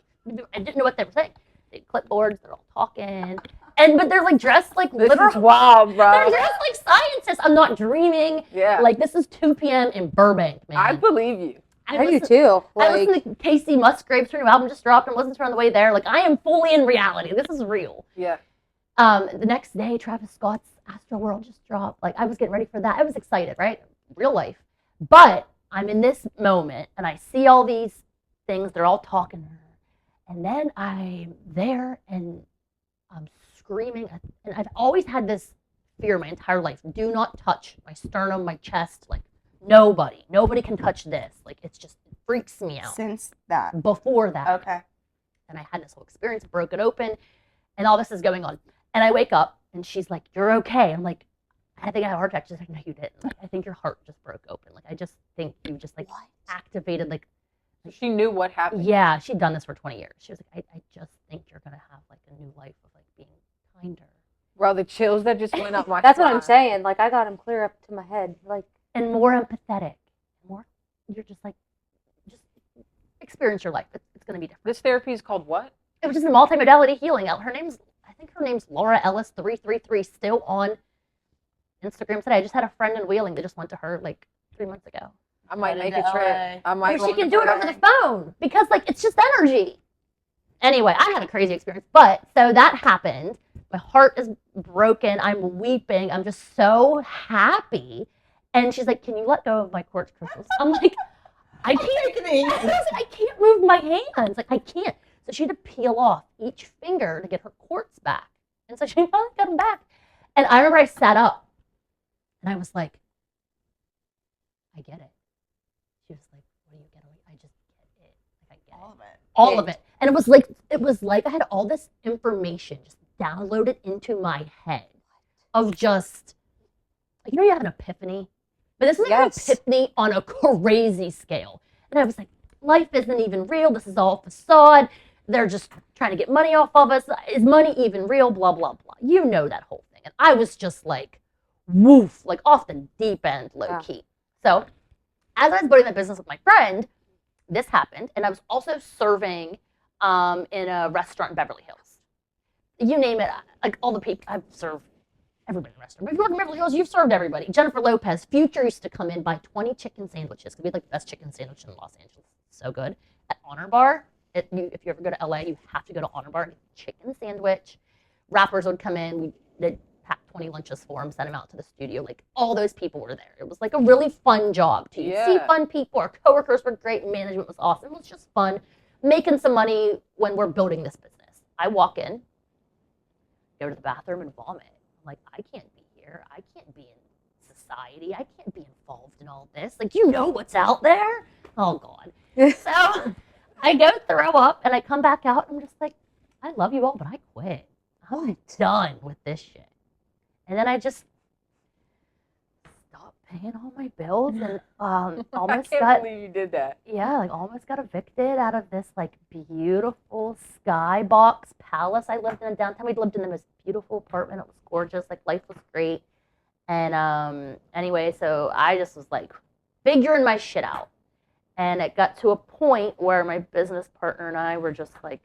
S4: I didn't know what they were saying. They had clipboards. They're all talking, but they're like dressed like
S1: This
S4: literal.
S1: is wild, bro.
S4: They're dressed like scientists. I'm not dreaming.
S1: Yeah.
S4: Like this is 2 p.m. in Burbank, man.
S1: I believe you.
S2: I do too.
S4: I
S2: Like,
S4: listened to Casey Musgrave's her new album just dropped and listened to her on the way there. Like I am fully in reality. This is real.
S1: Yeah.
S4: The next day, Travis Scott's Astroworld just dropped. Like I was getting ready for that. I was excited, right? real life. But I'm in this moment and I see all these things, they're all talking to her. And then I'm there and I'm screaming. And I've always had this fear my entire life. Do not touch my sternum, my chest. Like, nobody can touch this. Like, it freaks me out.
S3: Since that.
S4: Before that.
S3: Okay.
S4: And I had this whole experience, broke it open, and all this is going on. And I wake up and she's like, "You're okay." I'm like, "I think I had a heart attack." She's like, "No, you didn't. Like, I think your heart just broke open. Like, I just think you just like activated like."
S1: She knew what happened.
S4: Yeah, she'd done this for 20 years. She was like, I just think you're gonna have like a new life of like being kinder.
S1: Bro, the chills that just went up my
S2: That's what I'm
S1: spine.
S2: saying. Like, I got him clear up to my head. Like,
S4: And more empathetic. More, you're just like, just experience your life. It's gonna be different.
S1: This therapy is called what?
S4: It was just a multimodality healing. I think her name's Laura Ellis 333, still on Instagram today. I just had a friend in Wheeling that just went to her like 3 months ago.
S1: I might
S3: Go
S1: make
S3: to
S1: a trip.
S3: LA.
S1: I might.
S4: Or
S1: go
S4: she
S1: on
S4: can
S1: a
S4: do it
S1: trip.
S4: over the phone because like it's just energy. Anyway, I had a crazy experience, but so that happened. My heart is broken. I'm weeping. I'm just so happy. And she's like, "Can you let go of my quartz crystals?" I'm like, I can't. I can't move my hands. Like I can't. So she had to peel off each finger to get her quartz back. And so she finally got them back. And I remember I sat up and I was like, I get it. She was like, "What do you get? I just get it. Like I get
S3: All of it.
S4: all of it." And it was like I had all this information just downloaded into my head of just, like, you have an epiphany, but this is like
S2: Yes.
S4: an epiphany on a crazy scale. And I was like, life isn't even real. This is all facade. They're just trying to get money off of us. Is money even real? Blah, blah, blah. You know that whole thing. And I was just like, woof, like off the deep end, low key. So as I was building that business with my friend, this happened. And I was also serving in a restaurant in Beverly Hills. You name it, like all the people, I've served everybody in the restaurant. If you work in Beverly Hills, you've served everybody. Jennifer Lopez, Future used to come in, buy 20 chicken sandwiches, because we had like the best chicken sandwich in Los Angeles. So good. At Honor Bar, if you ever go to LA, you have to go to Honor Bar and get a chicken sandwich. Rappers would come in, they'd pack 20 lunches for them, send them out to the studio. Like all those people were there. It was like a really fun job too. You see fun people. Our coworkers were great. Management was awesome. It was just fun making some money when we're building this business. I walk in, go to the bathroom and vomit. I'm like, I can't be here. I can't be in society. I can't be involved in all this. Like, you know what's out there? Oh, God. So I go throw up and I come back out and I'm just like, I love you all, but I quit. I'm done with this shit. And then I just stopped paying all my bills and
S1: I
S4: almost
S1: can't
S4: got,
S1: believe you did that.
S4: yeah, like almost got evicted out of this like beautiful skybox palace I lived in downtown. We lived in the most beautiful apartment. It was gorgeous. Like life was great. And anyway, so I just was like figuring my shit out. And it got to a point where my business partner and I were just like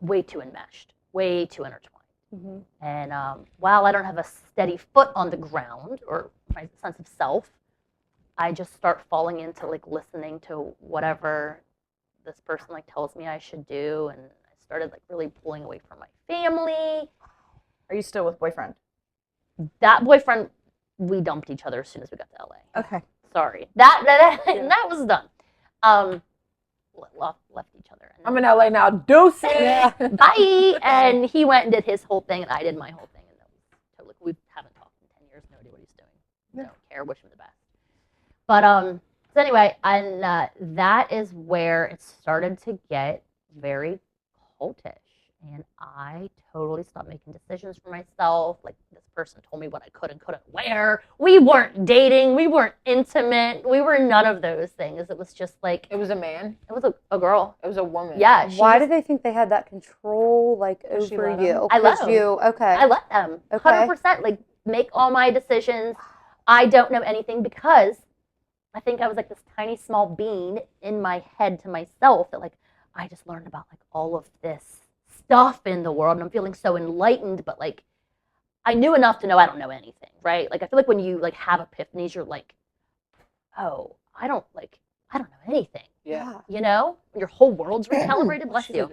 S4: way too enmeshed, way too intertwined.
S2: Mm-hmm.
S4: And while I don't have a steady foot on the ground or my sense of self, I just start falling into like listening to whatever this person like tells me I should do. And I started like really pulling away from my family.
S3: Are you still with boyfriend?
S4: That boyfriend, we dumped each other as soon as we got to LA.
S3: Okay.
S4: Sorry. That was done. Left each other. And
S1: I'm in LA now. Deuces.
S4: bye. And he went and did his whole thing, and I did my whole thing. And that was totally, we haven't talked in 10 years. No idea what he's doing. Don't care. Wish him the best. But so anyway, and that is where it started to get very cultish, and I totally stopped making decisions for myself. Like this person told me what I could and couldn't wear. We weren't dating. We weren't intimate. We were none of those things. It was just like
S1: It was a man.
S4: it was a girl.
S1: It was a woman.
S4: Yeah. she
S2: Why
S4: was-
S2: do they think they had that control, like,
S1: She
S2: over
S1: let 'em?
S2: you?
S4: I let
S2: 'Cause
S4: 'em.
S2: you, okay.
S4: I let them.
S2: Okay.
S4: 100%. Like make all my decisions. I don't know anything because I think I was like this tiny small bean in my head to myself that like I just learned about like all of this stuff in the world and I'm feeling so enlightened, but like I knew enough to know I don't know anything, right? Like I feel like when you like have epiphanies, you're like, oh, I don't know anything.
S1: Yeah.
S4: You know? Your whole world's recalibrated, bless you.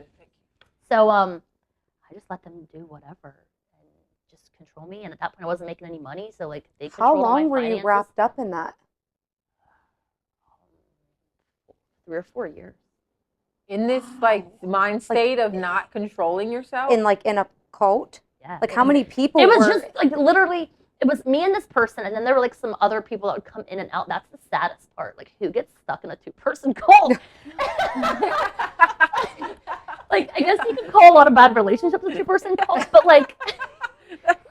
S4: So I just let them do whatever and just control me. And at that point, I wasn't making any money, so like they
S2: How
S4: controlled all my
S2: long were you
S4: finances.
S2: wrapped up in that?
S4: 3 or 4 years.
S1: In this like mind state of not controlling yourself.
S2: In a cult?
S4: Yeah.
S2: Like how many people
S4: It was
S2: were
S4: just like literally, it was me and this person, and then there were like some other people that would come in and out. That's the saddest part. Like, who gets stuck in a 2-person cult? Like, I guess you could call a lot of bad relationships a 2-person cult, but like,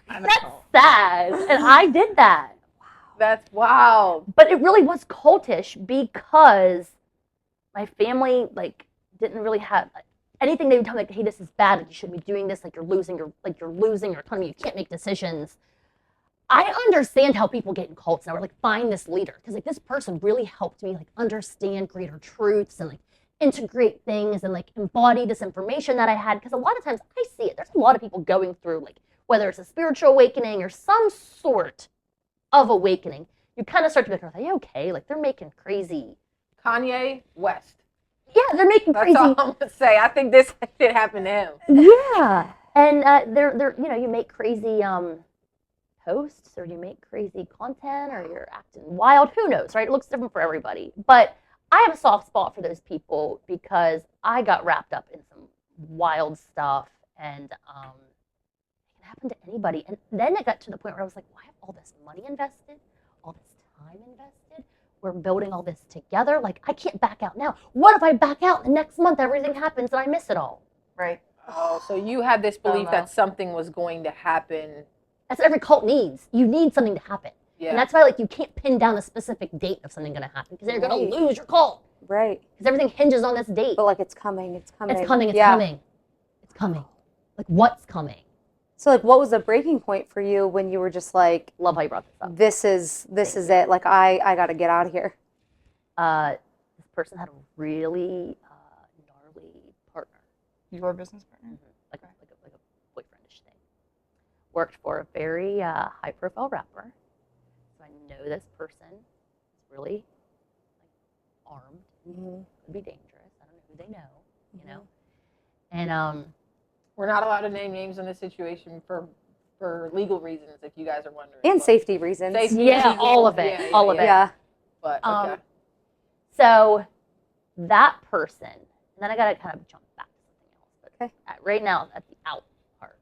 S4: that's sad. And I did that.
S1: That's wild.
S4: But it really was cultish because my family like didn't really have anything. They would tell me like, "Hey, this is bad. You shouldn't be doing this. Like you're losing. You're losing. You're telling me you can't make decisions." I understand how people get in cults now. Or like find this leader because like this person really helped me like understand greater truths and like integrate things and like embody this information that I had. Because a lot of times I see it. There's a lot of people going through like whether it's a spiritual awakening or some sort of awakening. You kind of start to be like, are they okay? Like they're making crazy.
S1: Kanye West.
S4: Yeah, they're making
S1: That's
S4: crazy.
S1: all I'm gonna say. I think this shit happened to him.
S4: Yeah, and they're you know, you make crazy posts or you make crazy content or you're acting wild. Who knows, right? It looks different for everybody. But I have a soft spot for those people because I got wrapped up in some wild stuff, and it can happen to anybody. And then it got to the point where I was like, well, I have all this money invested, all this time invested. We're building all this together. Like, I can't back out now. What if I back out and next month everything happens and I miss it all?
S3: Right.
S1: Oh, so you had this belief
S3: FOMO.
S1: that something was going to happen.
S4: That's what every cult needs. You need something to happen.
S1: Yeah.
S4: And that's why like you can't pin down a specific date of something going to happen because then you're going
S2: Right.
S4: to lose your cult
S2: right?
S4: because everything hinges on this date.
S2: But like it's coming. It's coming.
S4: It's coming. It's
S2: Yeah.
S4: coming. It's coming. Like what's coming?
S2: So like, what was the breaking point for you when you were just like,
S4: Love how you brought this up.
S2: this is it. Like I got to get out of here.
S4: This person had a really gnarly partner,
S3: Your business partner?
S4: like a boyfriendish thing. Worked for a very high-profile rapper, so I know this person is really like, armed.
S2: Mm-hmm.
S4: Could be dangerous. I don't know who they know, you know. And
S1: We're not allowed to name names in this situation for legal reasons, if you guys are wondering.
S2: And
S1: But-
S2: safety reasons.
S1: Safety
S4: yeah,
S1: reasons.
S4: all of it,
S1: Yeah,
S4: all of it.
S2: Yeah.
S1: But okay.
S4: So that person, and then I gotta kind of jump back to something else. But
S2: Okay.
S4: right now, at the out part,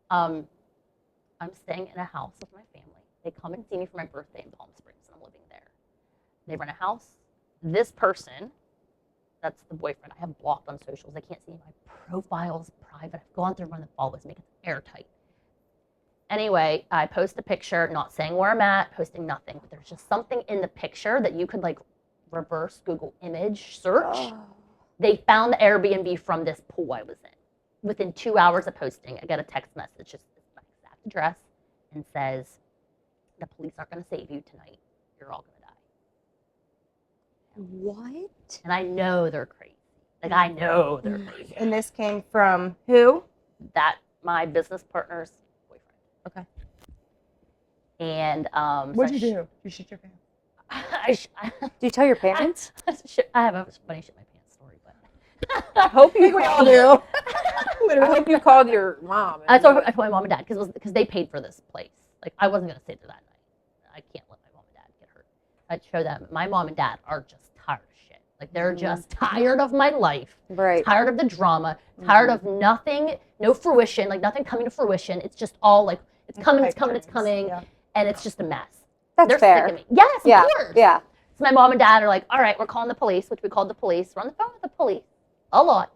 S4: I'm staying in a house with my family. They come and see me for my birthday in Palm Springs, and I'm living there. They rent a house. This person, that's the boyfriend, I have blocked on socials. I can't see my profile's private. I've gone through and run the follows, make it airtight. Anyway, I post a picture, not saying where I'm at, posting nothing, but there's just something in the picture that you could like reverse Google image search.
S2: Oh.
S4: They found the Airbnb from this pool I was in. Within 2 hours of posting, I got a text message, just my exact address, and says, the police aren't going to save you tonight. You're all going to die.
S2: What?
S4: And I know they're crazy. Like, I know they're crazy.
S3: And this came from who?
S4: That, my business partner's boyfriend.
S3: Okay.
S4: And,
S3: What'd you do? You shit your pants.
S2: Do you tell your parents?
S4: I have a funny shit my pants story, but
S1: I hope you
S3: We all
S1: called
S3: do.
S1: I hope you called your mom.
S4: I told my mom and dad because they paid for this place. Like I wasn't gonna stay there that night. I can't let my mom and dad get hurt. I'd show them. My mom and dad are just tired of shit. Like they're just tired of my life,
S2: Right.
S4: tired of the drama, tired of nothing, no fruition, like nothing coming to fruition. It's just all like it's coming, it's coming, it's coming,
S3: Yeah.
S4: and it's just a mess.
S2: That's
S4: They're
S2: fair.
S4: sick of me. Yes,
S2: Yeah.
S4: of course.
S2: Yeah.
S4: So my mom and dad are like, all right, we're calling the police, which we called the police. We're on the phone with the police a lot.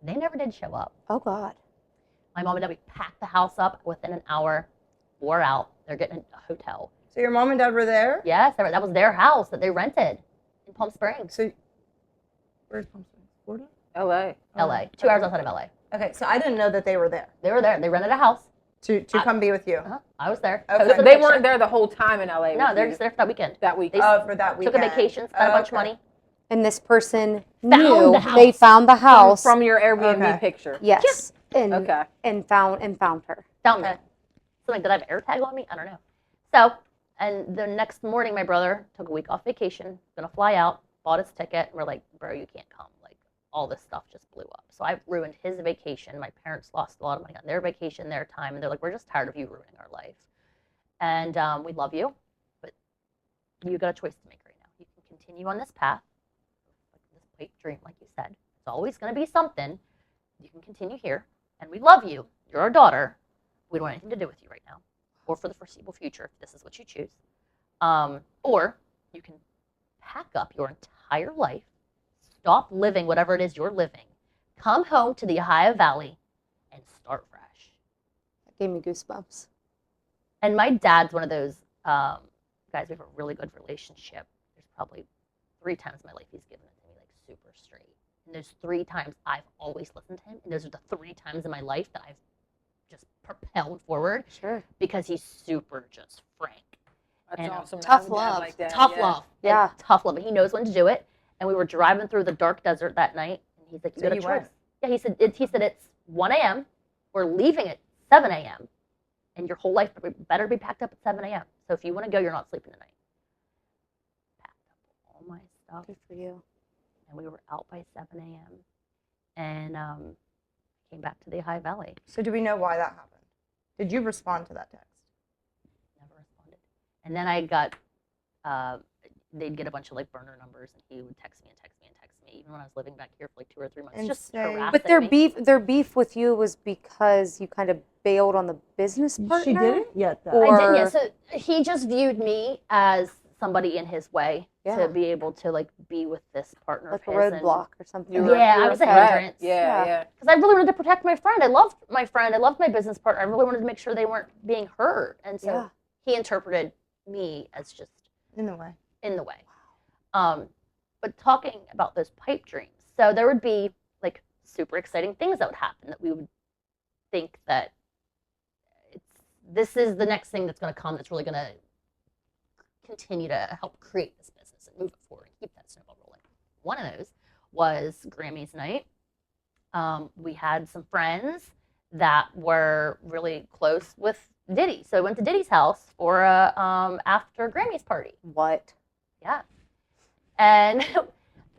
S4: They never did show up.
S2: Oh God.
S4: My mom and dad, we packed the house up within an hour. We're out. They're getting a hotel.
S3: So your mom and dad were there?
S4: Yes, that was their house that they rented in Palm Springs,
S3: So where's Palm Springs? Florida?
S1: LA.
S4: LA. 2 hours outside of LA.
S3: Okay, so I didn't know that they were there
S4: They were there. They rented a house.
S3: to come be with you.
S4: I was there.
S3: Okay.
S4: Posted
S1: So
S4: a
S1: they
S4: picture.
S1: weren't there the whole time in LA.
S4: No,
S1: with
S4: they're
S1: you
S4: just there for that weekend.
S1: that week.
S4: They
S3: Oh, for that
S4: Took
S3: weekend.
S4: a vacation, spent a bunch of
S3: Okay.
S4: money.
S2: And this person
S4: Found
S2: knew
S4: the house.
S2: they found the house.
S1: from your Airbnb
S3: Okay.
S1: picture.
S2: yes. And
S1: Okay.
S2: and found her.
S4: Found me. So like, did I have air tag on me? I don't know. So, and the next morning, my brother took a week off vacation, gonna fly out, bought his ticket, and we're like, bro, you can't come. Like, all this stuff just blew up. So I ruined his vacation. My parents lost a lot of money on their vacation, their time, and they're like, we're just tired of you ruining our life. And we love you, but you got a choice to make right now. You can continue on this path, like this pipe dream, like you said. It's always going to be something. You can continue here, and we love you. You're our daughter. We don't want anything to do with you right now, or for the foreseeable future, if this is what you choose. Or you can pack up your entire life, stop living whatever it is you're living, come home to the Ohio Valley, and start fresh.
S2: That gave me goosebumps.
S4: And my dad's one of those guys. We have a really good relationship. There's probably 3 times in my life he's given it to me like super straight. And there's 3 times I've always listened to him. And those are the 3 times in my life that I've just propelled forward.
S2: Sure.
S4: Because he's super just frank.
S1: That's
S4: and
S1: awesome.
S2: tough
S1: To have a dad
S2: love.
S1: like that.
S4: Tough
S1: yeah.
S4: love.
S2: Yeah.
S4: And tough love. And he knows when to do it. And we were driving through the dark desert that night. And he's like, you
S3: So
S4: got a
S3: you
S4: choice.
S3: went.
S4: Yeah, he said it's 1 a.m. We're leaving at 7 a.m. And your whole life better be packed up at 7 a.m. So if you want to go, you're not sleeping tonight. Packed up all my stuff.
S2: Good for you.
S4: And we were out by 7 a.m. And came back to the Ohio Valley.
S3: So do we know why that happened? Did you respond to that text?
S4: Never responded. And then I got, they'd get a bunch of like burner numbers, and he would text me and text me and text me, even when I was living back here for like 2 or 3 months,
S3: And
S4: just
S3: say-
S4: harassing
S2: But their
S4: me.
S2: beef with you was because you kind of bailed on the business partner.
S3: She didn't yet, though.
S2: Or-
S4: I did, yeah. So he just viewed me as somebody in his way
S2: Yeah.
S4: to be able to like be with this partner
S2: like a
S4: of his. and-
S2: roadblock or something.
S1: You were-
S4: Yeah,
S1: you
S4: I
S1: were
S4: was a
S1: threat.
S4: hindrance.
S1: Yeah,
S2: Yeah.
S1: yeah.
S4: Because I really wanted to protect my friend. I loved my friend. I loved my business partner. I really wanted to make sure they weren't being hurt. And so
S2: Yeah.
S4: he interpreted me as just
S3: In the way.
S4: in the way. But talking about those pipe dreams, so there would be like super exciting things that would happen that we would think that this is the next thing that's going to come that's really going to continue to help create this business and move it forward and keep that snowball rolling. One of those was Grammy's night. We had some friends that were really close with Diddy, so I went to Diddy's house for a after Grammy's party.
S2: What?
S4: Yeah. And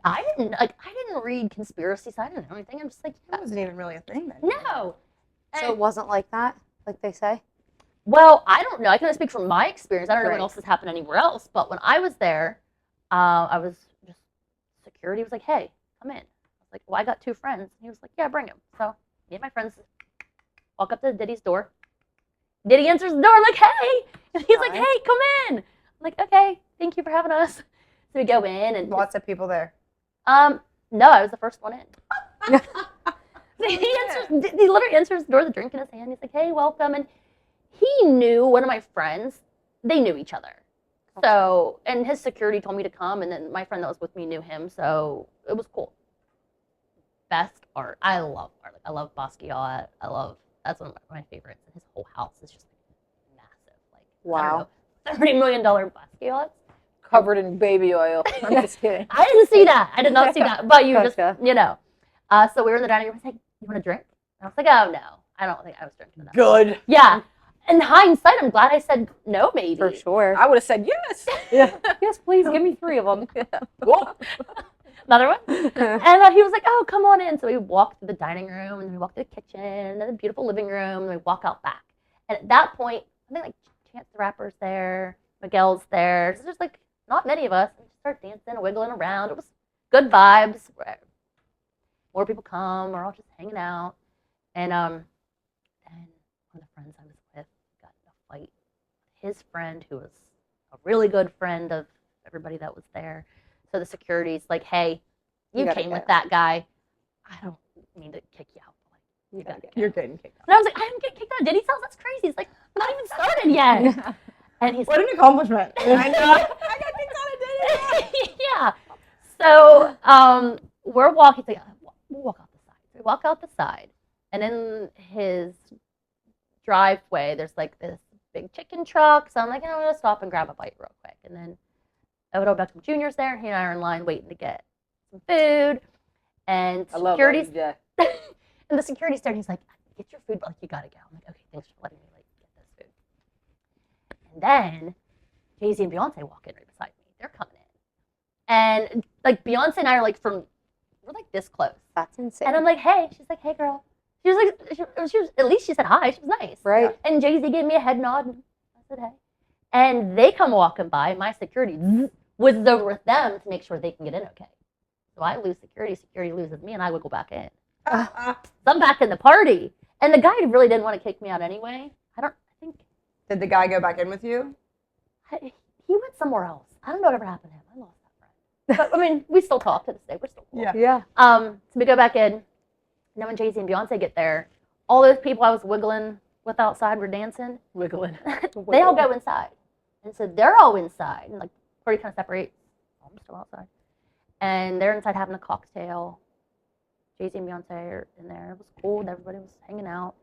S4: I didn't read conspiracies. I didn't know anything. I'm just like, yeah,
S3: That wasn't even really a thing then.
S4: no.
S2: So
S4: And-
S2: it wasn't like that, like they say?
S4: well, I don't know. I can only speak from my experience. I don't know
S2: Right.
S4: what else has happened anywhere else. But when I was there, I was just, security was like, hey, come in. I was like, well, I got 2 friends. And he was like, yeah, bring them. So me and my friends walk up to Diddy's door. Diddy answers the door. I'm like, hey. And he's like,
S2: Hi.
S4: hey, come in. I'm like, okay, thank you for having us. So we go in and
S3: Lots of people there.
S4: no, I was the first one in. he literally answers the door with a drink in his hand. He's like, hey, welcome. And he knew one of my friends. They knew each other. So, and his security told me to come, and then my friend that was with me knew him, so it was cool. Best art. I love art. Like, I love Basquiat. That's one of my favorites. And his whole house is just massive. Like,
S2: Wow.
S4: I don't know, $30 million Basquiat.
S1: Covered in baby oil. I'm just kidding.
S4: I didn't see that. I did not see that. But you
S2: Gotcha.
S4: just, you know. So we were in the dining room. I was like, you want a drink? And I was like, oh, no. I don't think I was drinking that.
S1: Good.
S4: Yeah. In hindsight, I'm glad I said no, maybe.
S2: For sure.
S1: I would have said yes.
S2: Yeah. Yes, please give me 3 of them.
S1: Cool.
S4: Another one. And he was like, oh, come on in. So we walked through the dining room, and then we walked to the kitchen, and then the beautiful living room, and we walk out back. And at that point, I think like Chance the Rapper's there, Miguel's there. So there's like not many of us. We just start dancing and wiggling around. It was good vibes. More people come. We're all just hanging out. And then one of the friends I was with got in a fight. His friend, who was a really good friend of everybody that was there. So the security's like, hey, you
S2: gotta
S4: came
S2: go.
S4: with that guy. I don't mean to kick you out, but like,
S2: You gotta get
S3: You're getting kicked out.
S4: and I was like, I didn't get kicked out of Diddy's house. That's crazy. It's like, not even started yet. And he's
S3: What
S4: like,
S3: an accomplishment. I know. I got kicked out of Diddy.
S4: yeah. So we're walking. He's like, we'll walk out the side. So we walk out the side. And in his driveway, there's like this big chicken truck. So I'm like, I'm going to stop and grab a bite real quick. And then Odell Beckham Jr.'s there. He and I are in line waiting to get some food. And
S1: I love
S4: security's
S1: Jack.
S4: and the security's there, and he's like, get your food, but like, you gotta go. I'm like, okay, thanks for letting me like get this food. And then Jay-Z and Beyonce walk in right beside me. They're coming in. And like Beyonce and I are like from we're like this close.
S2: That's insane.
S4: And I'm like, hey. She's like, hey, girl. She was like, she was at least she said hi. She was nice.
S2: right.
S4: And Jay-Z gave me a head nod. And I said, hey. And they come walking by. My security was over with them to make sure they can get in okay. So I lose security. Security loses me, and I would go back in. So I'm back in the party. And the guy really didn't want to kick me out anyway. I think.
S3: Did the guy go back in with you?
S4: He went somewhere else. I don't know whatever happened to him. I lost that friend. But, I mean, we still talk to this day. We're still cool.
S3: Yeah.
S2: Yeah.
S4: So we go back in. And then when Jay-Z and Beyonce get there, all those people I was wiggling with outside were dancing.
S1: Wiggling.
S4: They all go inside. And so they're all inside. And, like, party kind of separates. I'm still outside. And they're inside having a cocktail. Jay-Z and Beyonce are in there. It was cool. Everybody was hanging out.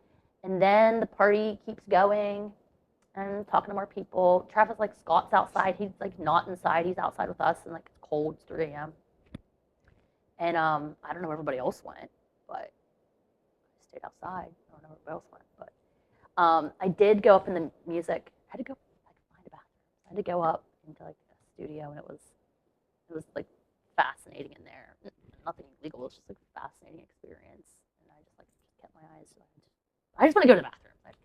S4: And then the party keeps going. And talking to more people. Travis, like, Scott's outside. He's, like, not inside. He's outside with us. And, like, it's cold. It's 3 a.m. And I don't know where everybody else went. But I stayed outside. I don't know where everybody else went. But I did go up in the music. I had to go, like, find a bathroom. I had to go up into, like, a studio. And it was like, fascinating in there. Nothing illegal. It was just, like, a fascinating experience. And I just, like, kept my eyes. I just want to go to the bathroom.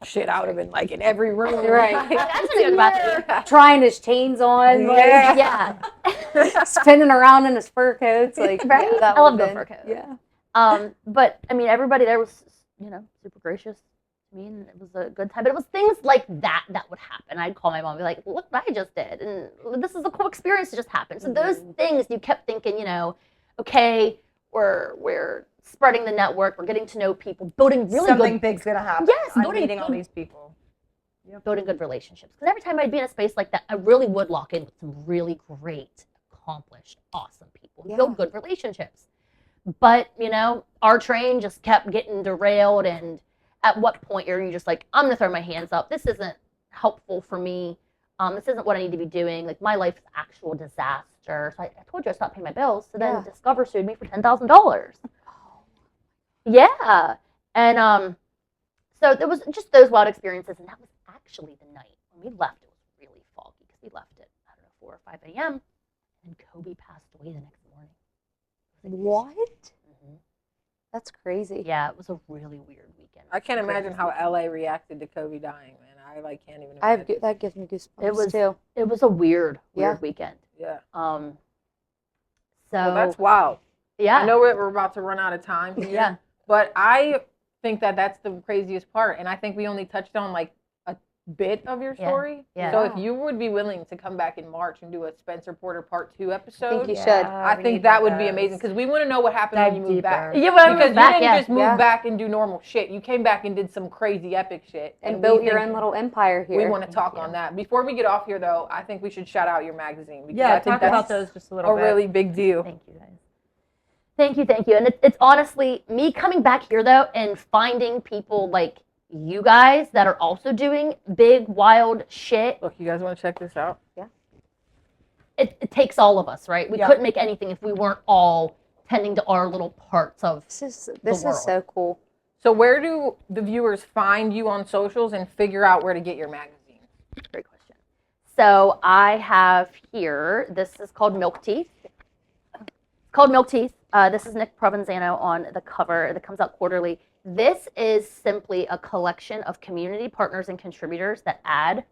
S1: Shit, I would have been like in every room.
S2: Right.
S4: I just want to go to the bathroom.
S2: Trying his chains on, like,
S4: Yeah.
S2: spinning around in his fur coats, like,
S4: Right?
S2: yeah, that
S4: I love
S2: would've
S4: the
S2: been-
S4: fur coat.
S2: Yeah.
S4: But I mean, everybody there was, super gracious to me, and it was a good time. But it was things like that would happen. I'd call my mom and be like, "Look what I just did," and this is a cool experience that just happened. So those things you kept thinking, okay, we're spreading the network, we're getting to know people, building really
S3: Something
S4: good,
S3: big's gonna happen.
S4: Yes,
S3: I'm
S4: building
S3: meeting all
S4: good-
S3: these people.
S4: building good relationships. Because every time I'd be in a space like that, I really would lock in with some really great, accomplished, awesome people who build good relationships. But, our train just kept getting derailed. And at what point are you just like, I'm going to throw my hands up. This isn't helpful for me. This isn't what I need to be doing. Like, my life is actual disaster. So I told you I stopped paying my bills. So then Discover sued me for $10,000. Yeah. And so there was just those wild experiences. And that was actually the night when we left. It was really foggy because we left at, 4 or 5 a.m. And Kobe passed away the next morning.
S2: What?
S4: Mm-hmm.
S2: That's crazy.
S4: Yeah, it was a really weird weekend.
S1: I can't imagine how LA reacted to Kobe dying, man. I can't even imagine.
S2: That gives me goosebumps
S4: It was
S2: too.
S4: It was a weird weekend.
S1: Yeah.
S4: So
S1: Well, that's wild.
S4: yeah.
S1: I know we're about to run out of time here,
S4: Yeah.
S1: but I think that's the craziest part, and I think we only touched on like a bit of your story.
S4: Yeah.
S1: So if you would be willing to come back in March and do a Spencer Porter Part 2
S2: I
S1: episode,
S2: think you should.
S1: I think that would be amazing because we want to know what happened when you moved back.
S4: Yeah, when I
S1: Because
S4: moved back,
S1: you didn't
S4: yeah.
S1: just move back and do normal shit. You came back and did some crazy epic shit.
S2: And
S1: we
S2: built your
S1: think-
S2: own little empire here.
S1: We want to talk on that. Before we get off here, though, I think we should shout out your magazine. Because
S3: Yeah,
S1: I think
S3: talk about
S1: that's
S3: those just a little
S1: a
S3: bit.
S1: really big deal.
S4: Thank you, guys. Thank you. And it's honestly me coming back here, though, and finding people like you guys that are also doing big, wild shit.
S1: Look, you guys want to check this out?
S4: It takes all of us, right? We couldn't make anything if we weren't all tending to our little parts of
S2: This
S4: world.
S2: is so cool.
S1: So where do the viewers find you on socials and figure out where to get your magazine?
S4: Great question. So I have here, this is called Milk Teeth. It's called Milk Teeth. This is Nick Provenzano on the cover that comes out quarterly. This is simply a collection of community partners and contributors that add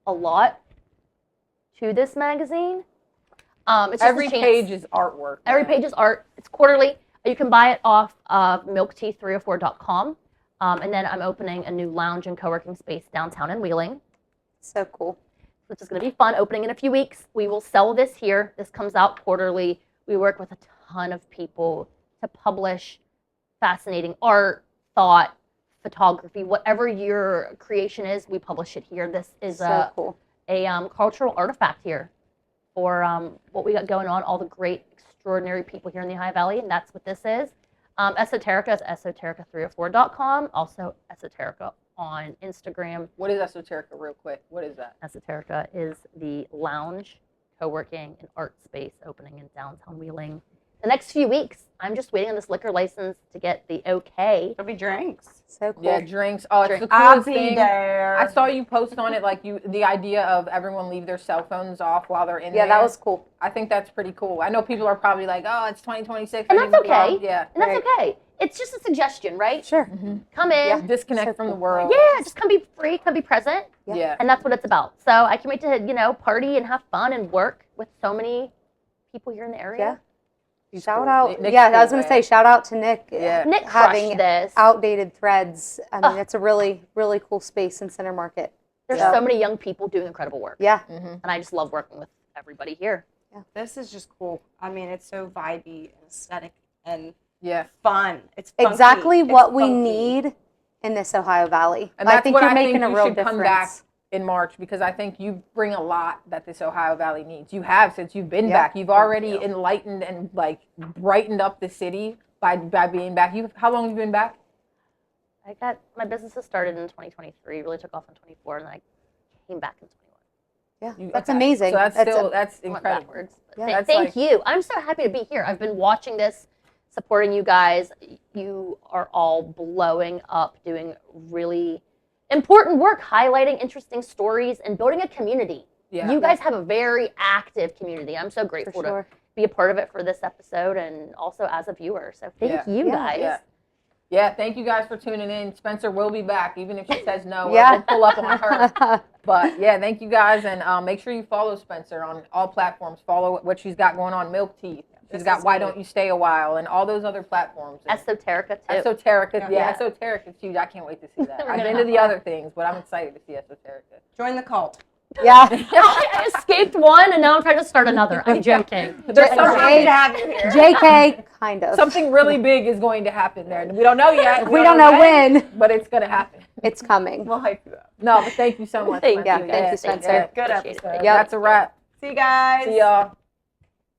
S4: a lot to this magazine. It's just
S1: Every
S4: a chance.
S1: page is artwork.
S4: Every
S1: man.
S4: page is art. It's quarterly. You can buy it off milkteeth304.com. And then I'm opening a new lounge and co-working space downtown in Wheeling,
S2: So cool.
S4: which is going to be fun, opening in a few weeks. We will sell this here. This comes out quarterly. We work with a ton of people to publish fascinating art, thought, photography, whatever your creation is, we publish it here. This is
S2: So cool.
S4: a cultural artifact here for what we got going on, all the great, extraordinary people here in the High Valley, and that's what this is. Esoterica is esoterica304.com, also Esoterica on Instagram.
S1: What is Esoterica, real quick? What is that?
S4: Esoterica is the lounge, co-working, and art space opening in downtown Wheeling the next few weeks, I'm just waiting on this liquor license to get the okay.
S3: There'll be drinks.
S2: So cool.
S1: Yeah, drinks. Oh, it's the
S3: I'll
S1: coolest
S3: be
S1: thing.
S3: there.
S1: I saw you post on it, like the idea of everyone leave their cell phones off while they're in there.
S2: Yeah, that was cool.
S1: I think that's pretty cool. I know people are probably like, oh, it's 2026.
S4: And
S1: I
S4: that's
S1: need to be
S4: okay.
S1: off. Yeah.
S4: And that's
S2: Right.
S4: okay. It's just a suggestion, right?
S2: Sure.
S4: Come in.
S2: Yeah.
S1: Disconnect
S2: So
S1: from the
S2: cool.
S1: world.
S4: Yeah, just come be free, come be present.
S2: Yeah.
S1: Yeah.
S4: And that's what it's about. So I can't wait to, party and have fun and work with so many people here in the area.
S2: Yeah.
S1: He's
S2: Shout
S1: cool.
S2: out.
S1: Nick's
S2: Yeah, I
S1: cool,
S2: was going to say,
S1: man.
S2: shout out to Nick.
S1: Yeah.
S4: Nick crushed
S2: having
S4: this.
S2: outdated threads. I mean,
S4: Ugh.
S2: it's a really, really cool space in Center Market.
S4: There's
S2: Yeah.
S4: so many young people doing incredible work.
S2: Yeah.
S1: Mhm.
S4: And I just love working with everybody here.
S3: This is just cool. I mean, it's so vibey and aesthetic and
S1: Yeah.
S3: fun. It's funky.
S2: Exactly
S3: It's
S2: what we
S3: funky.
S2: need in this Ohio Valley.
S1: And
S2: I
S1: that's
S2: think
S1: what
S2: you're
S1: I
S2: making
S1: think
S2: a
S1: you
S2: real
S1: should
S2: difference.
S1: come back in March, because I think you bring a lot that this Ohio Valley needs. You have since you've been
S2: Yeah.
S1: back. You've already enlightened and like brightened up the city by being back. How long have you been back?
S4: My business has started in 2023, really took off in 24, and then I came back in 21.
S2: Yeah, that's amazing.
S1: So that's
S2: That's
S1: still
S2: a-
S1: that's
S4: I went
S1: incredible.
S4: backwards. But
S2: Yeah.
S1: That's
S4: thank
S1: like-
S4: you. I'm so happy to be here. I've been watching this, supporting you guys. You are all blowing up, doing really important work, highlighting interesting stories, and building a community.
S1: Yeah.
S4: You guys have a very active community. I'm so
S2: for
S4: grateful
S2: sure.
S4: to be a part of it for this episode and also as a viewer. So thank
S1: Yeah.
S4: you
S2: Yeah.
S4: guys.
S1: Yeah. Yeah, thank you guys for tuning in. Spencer will be back, even if she says no.
S2: Yeah.
S1: We'll pull up on her. But yeah, thank you guys, and make sure you follow Spencer on all platforms. Follow what she's got going on, Milk Teeth. She's
S3: This
S1: got
S3: is
S1: Why
S3: good.
S1: Don't You Stay a While, and all those other platforms. And
S4: Esoterica too.
S1: Esoterica,
S3: Yeah.
S1: Esoterica is huge. I can't wait to see that.
S4: We're
S1: I've
S4: gonna
S1: been to
S4: have
S1: the
S4: fun.
S1: other things, but I'm excited to see Esoterica.
S3: Join the cult.
S2: Yeah.
S4: I escaped one and now I'm trying to start another. I'm joking.
S1: There's
S3: We're
S1: something,
S3: happy to have you here.
S2: JK, kind of.
S1: something really big is going to happen there. We don't know yet.
S2: We don't know when.
S1: but it's going to happen.
S2: It's coming.
S3: We'll hype you up.
S1: No, but thank you so much.
S4: Thank
S2: you.
S1: Spencer.
S2: Thank you, Spencer.
S3: Good
S4: Appreciate it.
S3: episode.
S2: Yep.
S1: That's a wrap.
S3: See you guys.
S1: See y'all.